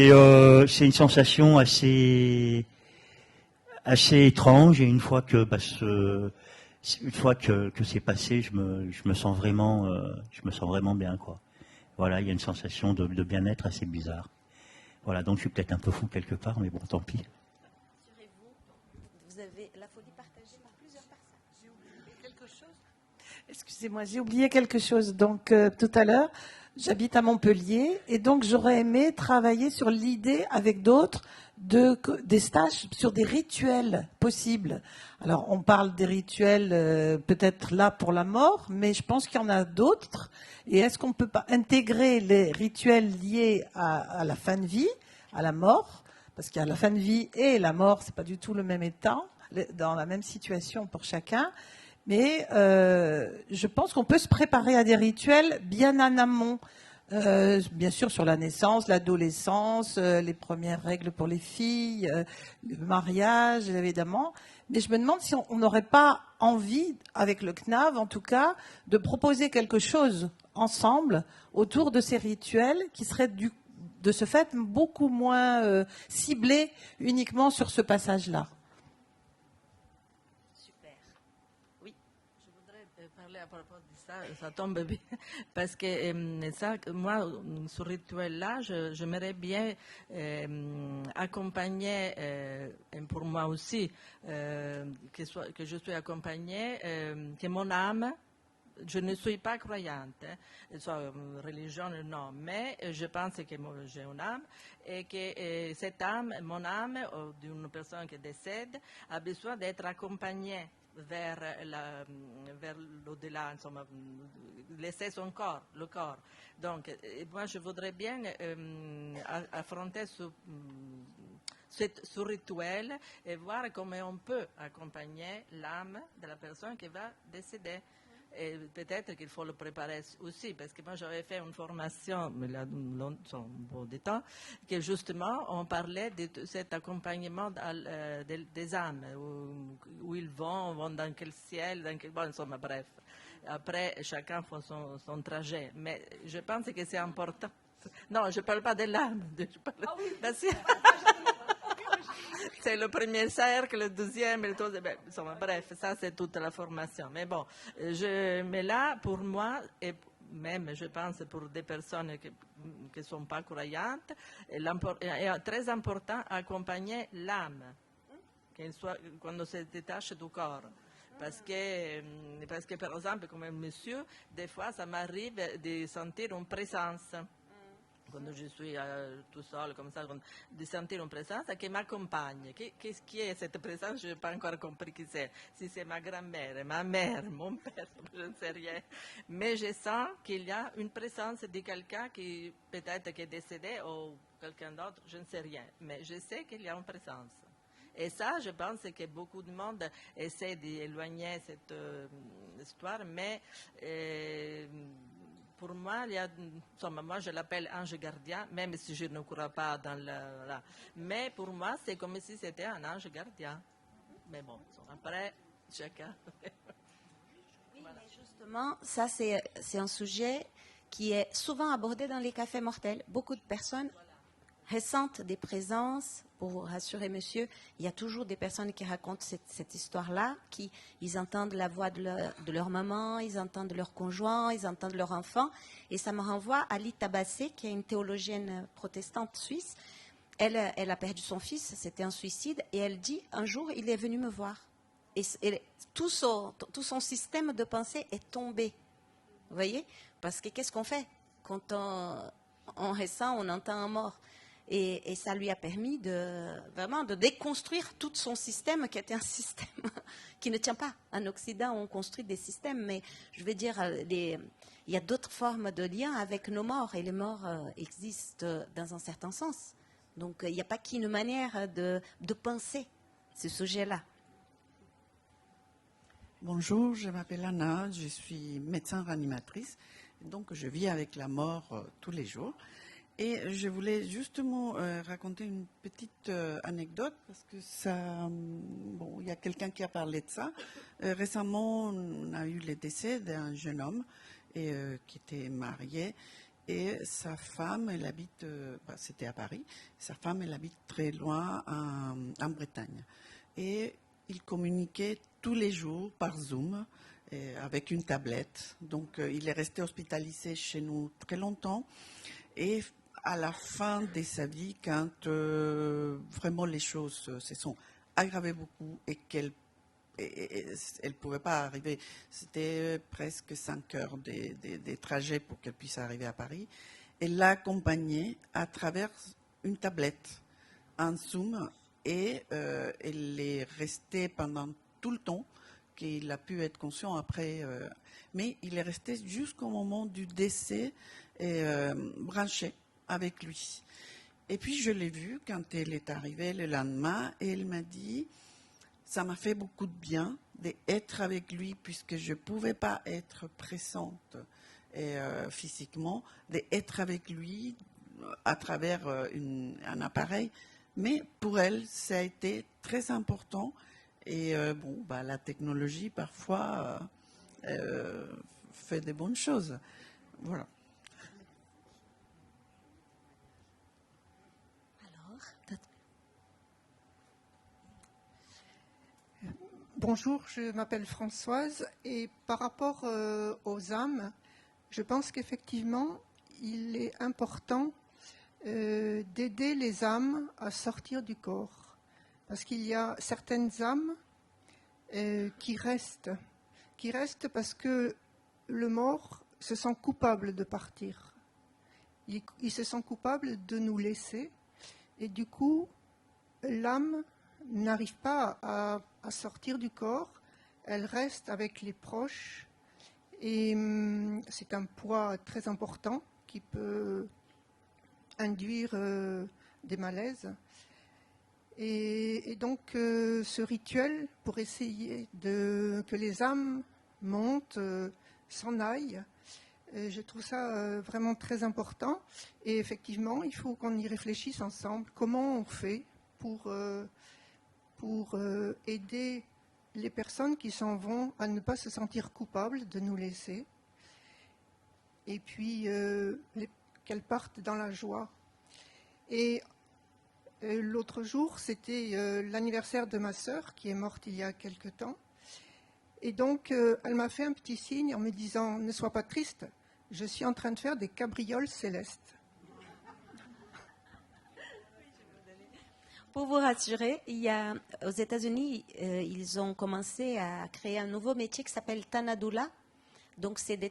une sensation assez étrange, et une fois que c'est passé, je me sens vraiment bien, quoi. Voilà, il y a une sensation de bien-être assez bizarre. Voilà, donc je suis peut-être un peu fou quelque part, mais bon, tant pis. Vous avez la folie partagée par plusieurs personnes. J'ai oublié quelque chose. Excusez-moi, j'ai oublié quelque chose. Donc, tout à l'heure, j'habite à Montpellier, et donc j'aurais aimé travailler sur l'idée avec d'autres des stages sur des rituels possibles. Alors, on parle des rituels peut-être là pour la mort, mais je pense qu'il y en a d'autres. Et est-ce qu'on ne peut pas intégrer les rituels liés à la fin de vie, à la mort? Parce qu'il y a la fin de vie et la mort, c'est pas du tout le même état, dans la même situation pour chacun. Mais je pense qu'on peut se préparer à des rituels bien en amont. Bien sûr sur la naissance, l'adolescence, les premières règles pour les filles, le mariage évidemment. Mais je me demande si on n'aurait pas envie, avec le CNAV en tout cas, de proposer quelque chose ensemble autour de ces rituels qui seraient de ce fait beaucoup moins ciblés uniquement sur ce passage-là. Parler à propos de ça, ça tombe bien, parce que moi, ce rituel-là, j'aimerais bien accompagner, et pour moi aussi, que je sois accompagnée, que mon âme, je ne suis pas croyante, soit religion, non, mais je pense que j'ai une âme et que cette âme, mon âme, d'une personne qui décède, a besoin d'être accompagnée vers l'au-delà, laisser son corps, le corps. Donc, moi, je voudrais bien affronter ce rituel et voir comment on peut accompagner l'âme de la personne qui va décéder. Et peut-être qu'il faut le préparer aussi, parce que moi j'avais fait une formation, mais là, un bon de temps, que justement on parlait de cet accompagnement des âmes, où ils vont dans quel ciel, bon, insomma, bref. Après, chacun fait son trajet. Mais je pense que c'est important. Non, je ne parle pas de l'âme. C'est le premier cercle, le deuxième, le troisième. Bref, ça c'est toute la formation. Mais bon, mais là, pour moi, et même je pense pour des personnes qui ne sont pas croyantes, est très important d'accompagner l'âme, quand se détache du corps. Parce que, par exemple, comme un monsieur, des fois, ça m'arrive de sentir une présence. Quand je suis tout seul, comme ça, de sentir une présence qui m'accompagne. Qu'est-ce qui est cette présence? Je n'ai pas encore compris qui c'est. Si c'est ma grand-mère, ma mère, mon père, je ne sais rien. Mais je sens qu'il y a une présence de quelqu'un qui peut-être qui est décédé ou quelqu'un d'autre, je ne sais rien. Mais je sais qu'il y a une présence. Et ça, je pense que beaucoup de monde essaie d'éloigner cette histoire, mais pour moi, moi je l'appelle ange gardien, même si je ne crois pas dans mais pour moi, c'est comme si c'était un ange gardien. Mais bon, après, chacun. Oui, mais justement, ça c'est un sujet qui est souvent abordé dans les cafés mortels. Beaucoup de personnes ressentent des présences. Pour vous rassurer, monsieur, il y a toujours des personnes qui racontent cette histoire-là, ils entendent la voix de leur maman, ils entendent leur conjoint, ils entendent leur enfant. Et ça me renvoie à Lita Bassé, qui est une théologienne protestante suisse. Elle a perdu son fils, c'était un suicide, et elle dit, un jour, il est venu me voir. Et tout son système de pensée est tombé. Vous voyez? Parce que qu'est-ce qu'on fait quand on ressent, on entend un mort? Et ça lui a permis vraiment de déconstruire tout son système, qui était un système qui ne tient pas. En Occident, on construit des systèmes, mais je veux dire, il y a d'autres formes de liens avec nos morts, et les morts existent dans un certain sens. Donc, il n'y a pas qu'une manière de penser ce sujet-là. Bonjour, je m'appelle Anna, je suis médecin réanimatrice, donc je vis avec la mort tous les jours. Et je voulais justement raconter une petite anecdote, parce que il y a quelqu'un qui a parlé de ça. Récemment, on a eu le décès d'un jeune homme qui était marié, et sa femme, elle habite, c'était à Paris, sa femme, elle habite très loin en Bretagne. Et il communiquait tous les jours par Zoom avec une tablette. Donc, il est resté hospitalisé chez nous très longtemps. Et à la fin de sa vie, quand vraiment les choses se sont aggravées beaucoup et qu'elle ne pouvait pas arriver, c'était presque 5 heures de trajet pour qu'elle puisse arriver à Paris, elle l'a accompagnée à travers une tablette, un Zoom, et elle est restée pendant tout le temps qu'il a pu être conscient après, mais il est resté jusqu'au moment du décès branché avec lui. Et puis je l'ai vue quand elle est arrivée le lendemain, et elle m'a dit, ça m'a fait beaucoup de bien d'être avec lui, puisque je ne pouvais pas être présente physiquement, d'être avec lui à travers un appareil. Mais pour elle, ça a été très important. Et la technologie, parfois, fait des bonnes choses. Voilà. Bonjour, je m'appelle Françoise, et par rapport aux âmes, je pense qu'effectivement, il est important d'aider les âmes à sortir du corps. Parce qu'il y a certaines âmes qui restent parce que le mort se sent coupable de partir. Il se sent coupable de nous laisser, et du coup, l'âme n'arrive pas à sortir du corps, elle reste avec les proches, et c'est un poids très important qui peut induire des malaises. Et donc ce rituel, pour essayer que les âmes montent s'en aille. Je trouve ça vraiment très important. Et effectivement, il faut qu'on y réfléchisse ensemble. Comment on fait pour aider les personnes qui s'en vont à ne pas se sentir coupables de nous laisser, et puis qu'elles partent dans la joie. Et l'autre jour, c'était l'anniversaire de ma sœur qui est morte il y a quelque temps, et donc elle m'a fait un petit signe en me disant « Ne sois pas triste, je suis en train de faire des cabrioles célestes ». Pour vous rassurer, aux États-Unis, ils ont commencé à créer un nouveau métier qui s'appelle Tanadoula. Donc, c'est des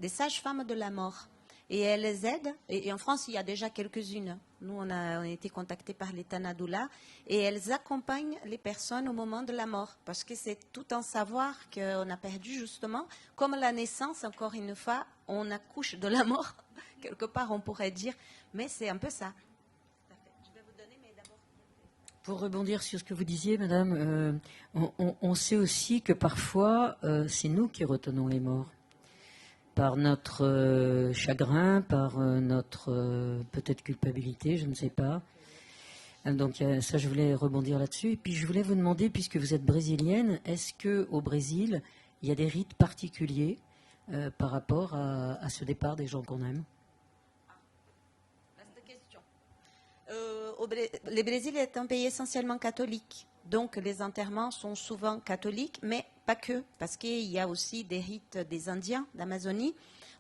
sages-femmes de la mort. Et elles les aident. Et en France, il y a déjà quelques-unes. Nous, on a été contactés par les Tanadoula. Et elles accompagnent les personnes au moment de la mort. Parce que c'est tout un savoir qu'on a perdu, justement. Comme la naissance, encore une fois, on accouche de la mort. Quelque part, on pourrait dire. Mais c'est un peu ça. Je vais vous donner, mais d'abord... Pour rebondir sur ce que vous disiez, madame, on sait aussi que parfois, c'est nous qui retenons les morts. Par notre chagrin, par notre peut-être culpabilité, je ne sais pas. Donc ça, je voulais rebondir là-dessus. Et puis je voulais vous demander, puisque vous êtes brésilienne, est-ce qu'au Brésil, il y a des rites particuliers par rapport à ce départ des gens qu'on aime? Le Brésil est un pays essentiellement catholique. Donc les enterrements sont souvent catholiques, mais pas que, parce qu'il y a aussi des rites des Indiens d'Amazonie.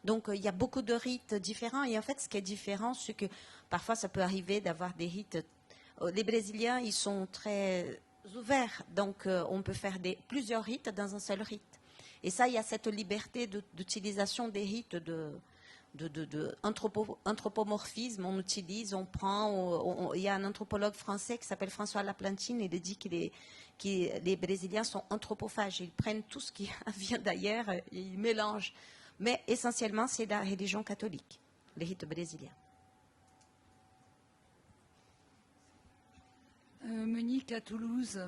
Donc il y a beaucoup de rites différents. Et en fait, ce qui est différent, c'est que parfois ça peut arriver d'avoir des rites. Les Brésiliens, ils sont très ouverts. Donc on peut faire plusieurs rites dans un seul rite. Et ça, il y a cette liberté d'utilisation des rites anthropomorphisme, on utilise, on prend. Il y a un anthropologue français qui s'appelle François Laplantine, il dit que les Brésiliens sont anthropophages. Ils prennent tout ce qui vient d'ailleurs et ils mélangent. Mais essentiellement, c'est la religion catholique, les rites brésiliens. Monique, à Toulouse,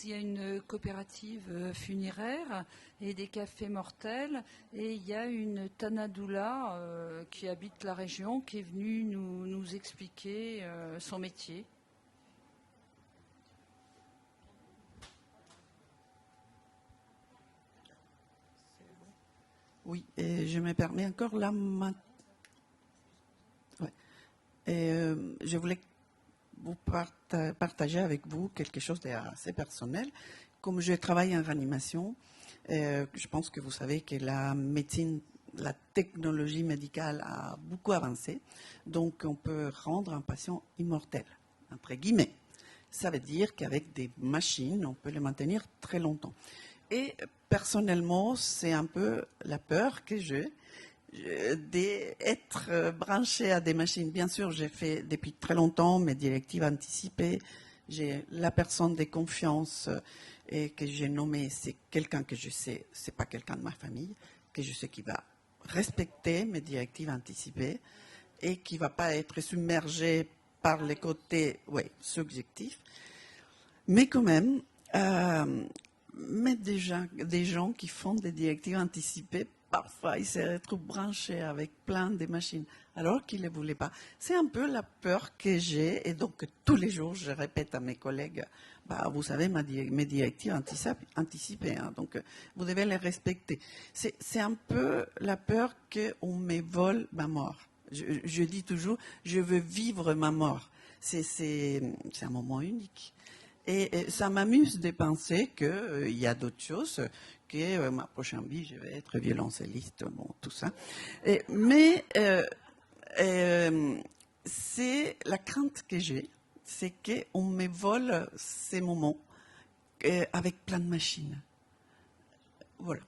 il y a une coopérative funéraire et des cafés mortels. Et il y a une Tanadoula qui habite la région, qui est venue nous expliquer son métier. Oui, et je me permets encore là. Je voulais vous partager avec vous quelque chose d'assez personnel. Comme je travaille en réanimation, je pense que vous savez que la médecine, la technologie médicale a beaucoup avancé. Donc, on peut rendre un patient immortel, entre guillemets. Ça veut dire qu'avec des machines, on peut le maintenir très longtemps. Et personnellement, c'est un peu la peur que j'ai d'être branché à des machines. Bien sûr, j'ai fait depuis très longtemps mes directives anticipées. J'ai la personne de confiance et que j'ai nommée, c'est quelqu'un que je sais, c'est pas quelqu'un de ma famille, que je sais qui va respecter mes directives anticipées et qui va pas être submergé par les côtés subjectifs. Mais quand même, mais déjà des gens qui font des directives anticipées, parfois, ils se retrouvent branchés avec plein de machines, alors qu'ils ne les voulaient pas. C'est un peu la peur que j'ai, et donc tous les jours, je répète à mes collègues, vous savez, mes directives anticipées, hein, donc vous devez les respecter. C'est un peu la peur qu'on me vole ma mort. Je dis toujours, je veux vivre ma mort. C'est un moment unique. Et ça m'amuse de penser qu'il y a d'autres choses, que ma prochaine vie, je vais être violoncelliste, bon, tout ça. Mais c'est la crainte que j'ai, c'est qu'on me vole ces moments avec plein de machines. Voilà.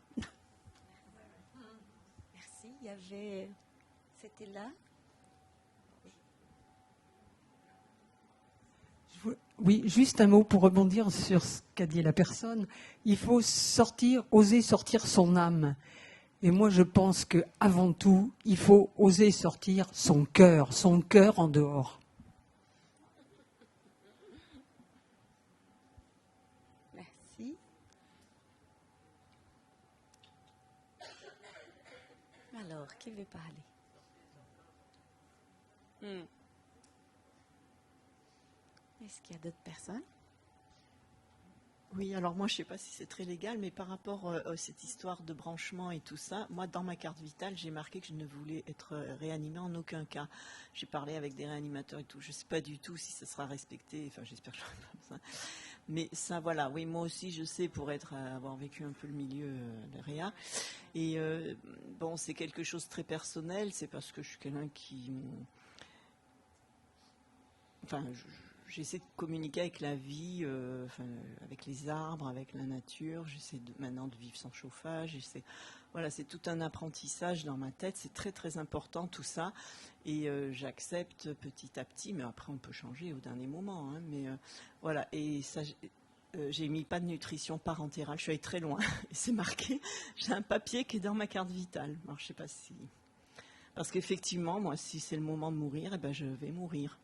Merci. C'était là. Oui, juste un mot pour rebondir sur ce qu'a dit la personne. Il faut oser sortir son âme. Et moi, je pense qu'avant tout, il faut oser sortir son cœur en dehors. Merci. Qui veut parler? Est-ce qu'il y a d'autres personnes? Oui, alors moi je ne sais pas si c'est très légal, mais par rapport à cette histoire de branchement et tout ça, moi dans ma carte vitale, j'ai marqué que je ne voulais être réanimée en aucun cas. J'ai parlé avec des réanimateurs et tout, je ne sais pas du tout si ça sera respecté, enfin j'espère que je n'aurai pas besoin. Mais ça voilà, oui moi aussi je sais pour avoir vécu un peu le milieu de réa. Et bon c'est quelque chose de très personnel, c'est parce que je suis quelqu'un qui... Enfin... J'essaie de communiquer avec la vie, avec les arbres, avec la nature. J'essaie maintenant de vivre sans chauffage. Voilà, c'est tout un apprentissage dans ma tête. C'est très très important tout ça. Et j'accepte petit à petit. Mais après, on peut changer au dernier moment. Hein, mais voilà. Et ça, j'ai mis pas de nutrition parentérale. Je suis allée très loin. Et c'est marqué. J'ai un papier qui est dans ma carte vitale. Alors je sais pas si. Parce qu'effectivement, moi, si c'est le moment de mourir, eh ben, je vais mourir.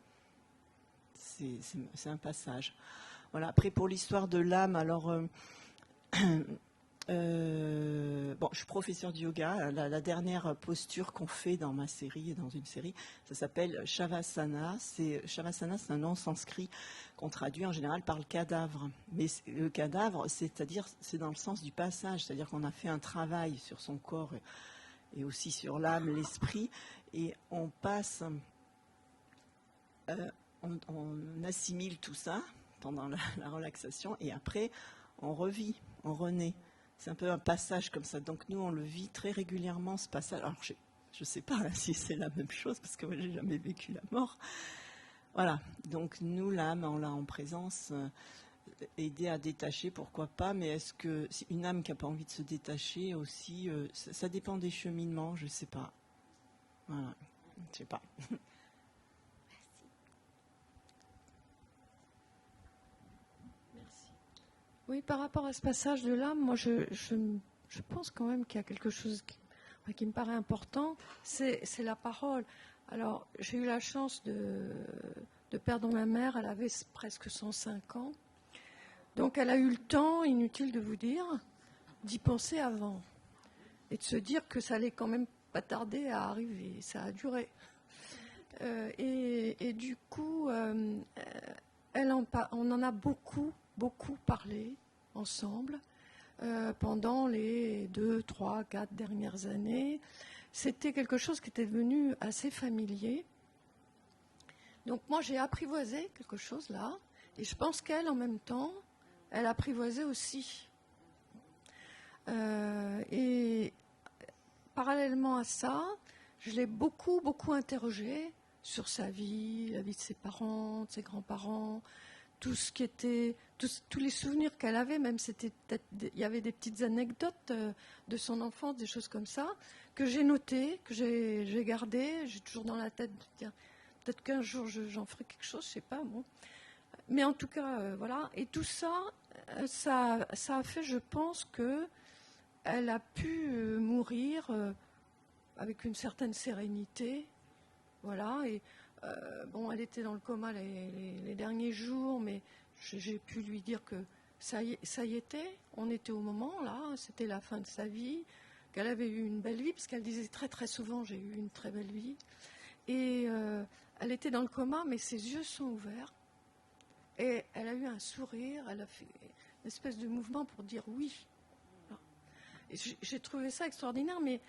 C'est un passage. Voilà. Après, pour l'histoire de l'âme, alors, bon, je suis professeur de yoga. La dernière posture qu'on fait dans ma série, dans une série, ça s'appelle Shavasana. Shavasana, c'est un nom sanskrit qu'on traduit en général par le cadavre. Mais le cadavre, c'est-à-dire, c'est dans le sens du passage, c'est-à-dire qu'on a fait un travail sur son corps et aussi sur l'âme, l'esprit, et on passe. On assimile tout ça pendant la relaxation et après on revit, on renaît. C'est un peu un passage comme ça. Donc nous on le vit très régulièrement ce passage. Alors je ne sais pas là, si c'est la même chose parce que moi j'ai jamais vécu la mort. Voilà. Donc nous l'âme on l'a en présence, aider à détacher pourquoi pas. Mais est-ce que une âme qui n'a pas envie de se détacher aussi, ça dépend des cheminements. Je ne sais pas. Voilà. Je ne sais pas. Oui, par rapport à ce passage de l'âme, moi je pense quand même qu'il y a quelque chose qui me paraît important, c'est la parole. Alors, j'ai eu la chance de perdre ma mère, elle avait presque 105 ans. Donc elle a eu le temps, inutile de vous dire, d'y penser avant. Et de se dire que ça allait quand même pas tarder à arriver. Ça a duré. Et du coup, on en a beaucoup parlé ensemble pendant les 2, 3, 4 dernières années. C'était quelque chose qui était devenu assez familier. Donc moi, j'ai apprivoisé quelque chose là, et je pense qu'elle, en même temps, elle apprivoisait aussi. Et parallèlement à ça, je l'ai beaucoup interrogée sur sa vie, la vie de ses parents, de ses grands-parents, tout ce qui était, tous les souvenirs qu'elle avait, même il y avait des petites anecdotes de son enfance, des choses comme ça, que j'ai notées, que j'ai gardées, j'ai toujours dans la tête de dire, peut-être qu'un jour j'en ferai quelque chose, je sais pas, bon. Mais en tout cas, voilà. Et tout ça, ça a fait, je pense, que elle a pu mourir avec une certaine sérénité, voilà. Et bon, elle était dans le coma les derniers jours, mais j'ai pu lui dire que ça y était. On était au moment, là, c'était la fin de sa vie, qu'elle avait eu une belle vie, parce qu'elle disait très très souvent, j'ai eu une très belle vie. Et elle était dans le coma, mais ses yeux sont ouverts. Et elle a eu un sourire, elle a fait une espèce de mouvement pour dire oui. Et j'ai trouvé ça extraordinaire, mais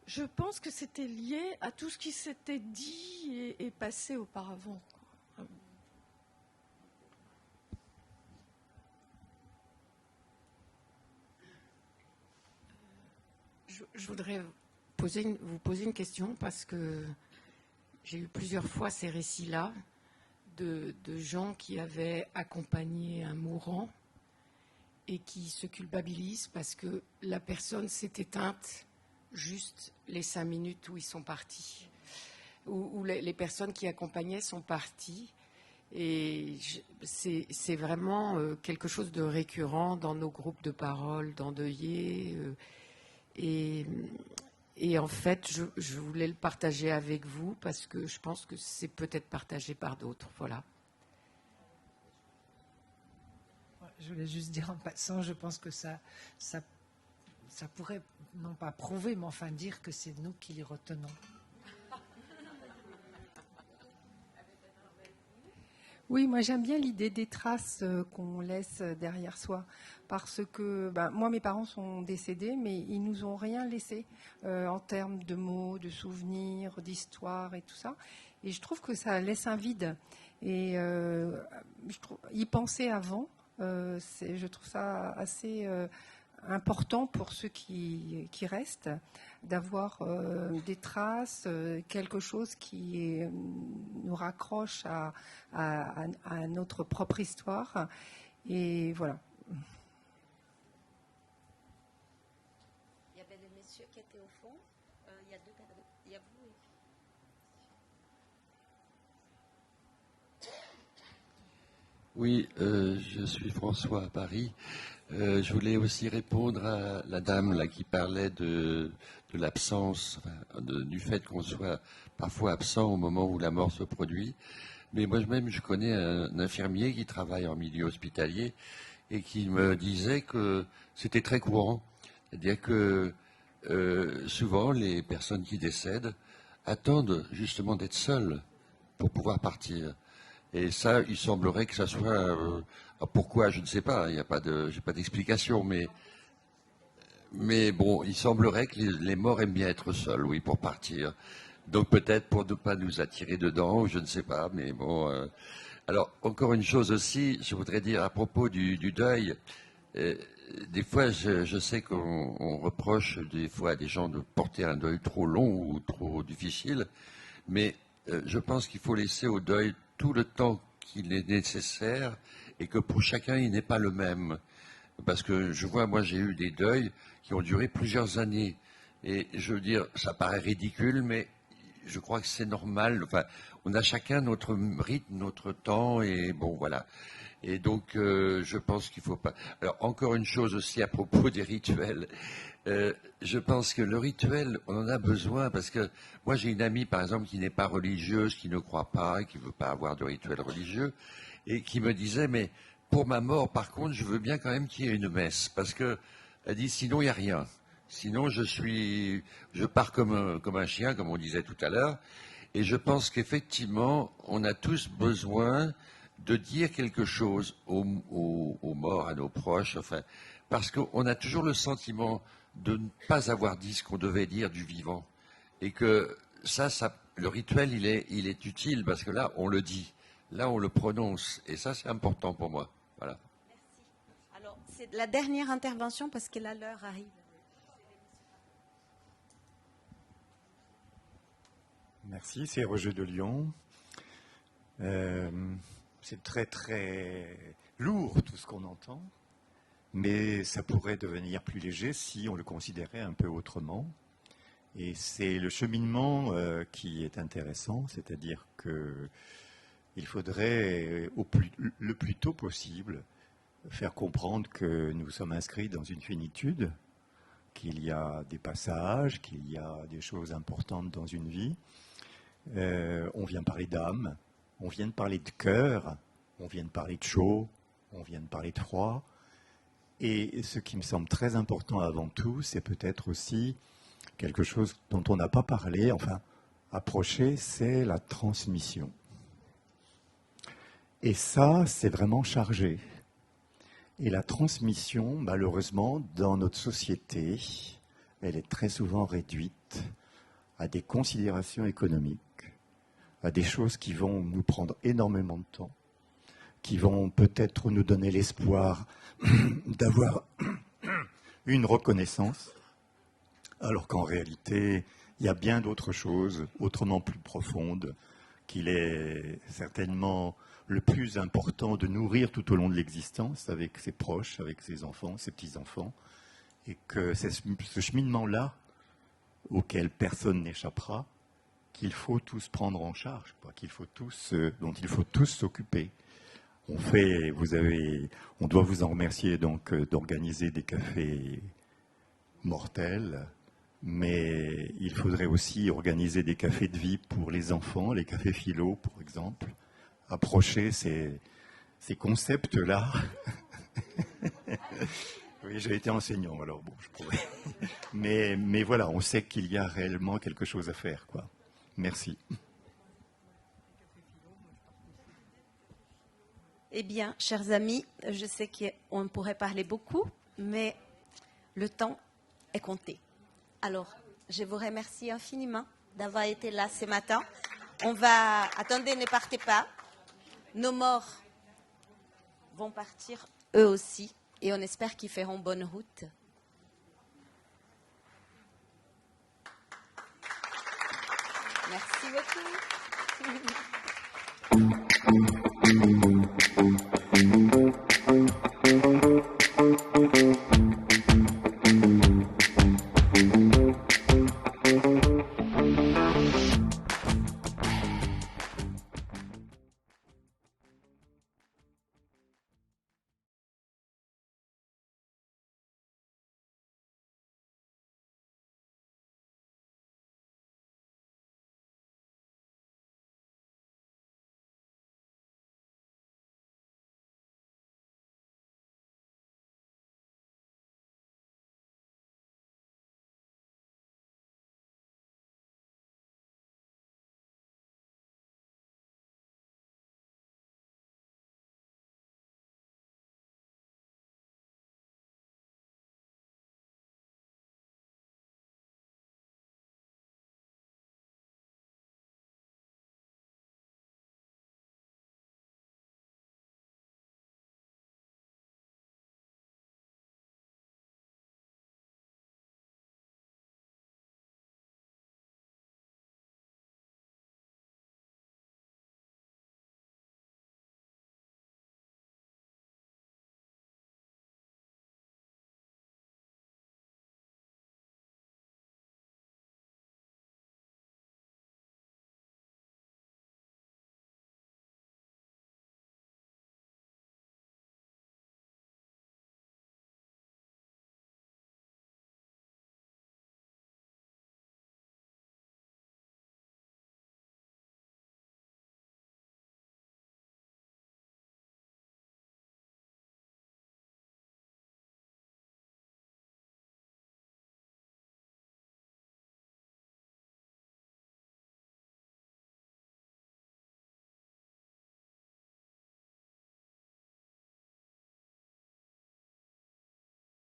je pense que c'était lié à tout ce qui s'était dit et passé auparavant. Je voudrais vous poser une question parce que j'ai eu plusieurs fois ces récits-là de gens qui avaient accompagné un mourant et qui se culpabilisent parce que la personne s'est éteinte juste les 5 minutes où ils sont partis, où les personnes qui accompagnaient sont parties. Et c'est vraiment quelque chose de récurrent dans nos groupes de parole, d'endeuillés. Et en fait, je voulais le partager avec vous parce que je pense que c'est peut-être partagé par d'autres. Voilà. Je voulais juste dire en passant, je pense que ça ça pourrait, non pas prouver, mais enfin dire que c'est nous qui les retenons. Oui, moi j'aime bien l'idée des traces qu'on laisse derrière soi, parce que moi mes parents sont décédés, mais ils nous ont rien laissé en termes de mots, de souvenirs, d'histoire et tout ça. Et je trouve que ça laisse un vide. Et y penser avant, je trouve ça assez important pour ceux qui restent, d'avoir des traces, quelque chose qui nous raccroche à notre propre histoire. Et voilà. Il y avait le monsieur qui était au fond. Il y a deux personnes. Il y a vous. Oui, je suis François à Paris. Je voulais aussi répondre à la dame là, qui parlait de l'absence, du fait qu'on soit parfois absent au moment où la mort se produit. Mais moi-même, je connais un infirmier qui travaille en milieu hospitalier et qui me disait que c'était très courant. C'est-à-dire que souvent, les personnes qui décèdent attendent justement d'être seules pour pouvoir partir. Et ça, il semblerait que ça soit... pourquoi, je ne sais pas, il n'y a pas j'ai pas d'explication, mais bon, il semblerait que les morts aiment bien être seuls, oui, pour partir. Donc peut-être pour ne pas nous attirer dedans, je ne sais pas, mais bon... Alors, encore une chose aussi, je voudrais dire à propos du deuil, des fois, je sais qu'on reproche des fois à des gens de porter un deuil trop long ou trop difficile, mais je pense qu'il faut laisser au deuil tout le temps qu'il est nécessaire et que pour chacun, il n'est pas le même. Parce que je vois, moi, j'ai eu des deuils qui ont duré plusieurs années. Et je veux dire, ça paraît ridicule, mais je crois que c'est normal. Enfin, on a chacun notre rythme, notre temps, et bon, voilà. Et donc, je pense qu'il ne faut pas... Alors, encore une chose aussi à propos des rituels. Je pense que le rituel, on en a besoin parce que moi j'ai une amie par exemple qui n'est pas religieuse, qui ne croit pas et qui ne veut pas avoir de rituel religieux et qui me disait mais pour ma mort par contre je veux bien quand même qu'il y ait une messe parce que elle dit sinon il n'y a rien, sinon je pars comme un chien comme on disait tout à l'heure et je pense qu'effectivement on a tous besoin de dire quelque chose aux morts, à nos proches, enfin parce qu'on a toujours le sentiment de ne pas avoir dit ce qu'on devait dire du vivant. Et que ça le rituel, il est utile parce que là, on le dit. Là, on le prononce. Et ça, c'est important pour moi. Voilà. Merci. Alors, c'est la dernière intervention parce que là, l'heure arrive. Merci, c'est Roger de Lyon. C'est très, très lourd tout ce qu'on entend. Mais ça pourrait devenir plus léger si on le considérait un peu autrement. Et c'est le cheminement qui est intéressant, c'est-à-dire qu'il faudrait le plus tôt possible faire comprendre que nous sommes inscrits dans une finitude, qu'il y a des passages, qu'il y a des choses importantes dans une vie. On vient parler d'âme, on vient de parler de cœur, on vient de parler de chaud, on vient de parler de froid. Et ce qui me semble très important avant tout, c'est peut-être aussi quelque chose dont on n'a pas parlé, enfin, approché, c'est la transmission. Et ça, c'est vraiment chargé. Et la transmission, malheureusement, dans notre société, elle est très souvent réduite à des considérations économiques, à des choses qui vont nous prendre énormément de temps, qui vont peut-être nous donner l'espoir d'avoir une reconnaissance, alors qu'en réalité, il y a bien d'autres choses, autrement plus profondes, qu'il est certainement le plus important de nourrir tout au long de l'existence avec ses proches, avec ses enfants, ses petits-enfants, et que c'est ce cheminement-là, auquel personne n'échappera, qu'il faut tous prendre en charge, dont il faut tous s'occuper. On doit vous en remercier donc d'organiser des cafés mortels, mais il faudrait aussi organiser des cafés de vie pour les enfants, les cafés philo, par exemple, approcher ces concepts-là. Oui. Oui, j'ai été enseignant, alors bon, je pourrais. Mais voilà, on sait qu'il y a réellement quelque chose à faire, quoi. Merci. Eh bien, chers amis, je sais qu'on pourrait parler beaucoup, mais le temps est compté. Alors, je vous remercie infiniment d'avoir été là ce matin. Attendez, ne partez pas. Nos morts vont partir eux aussi, et on espère qu'ils feront bonne route. Merci beaucoup.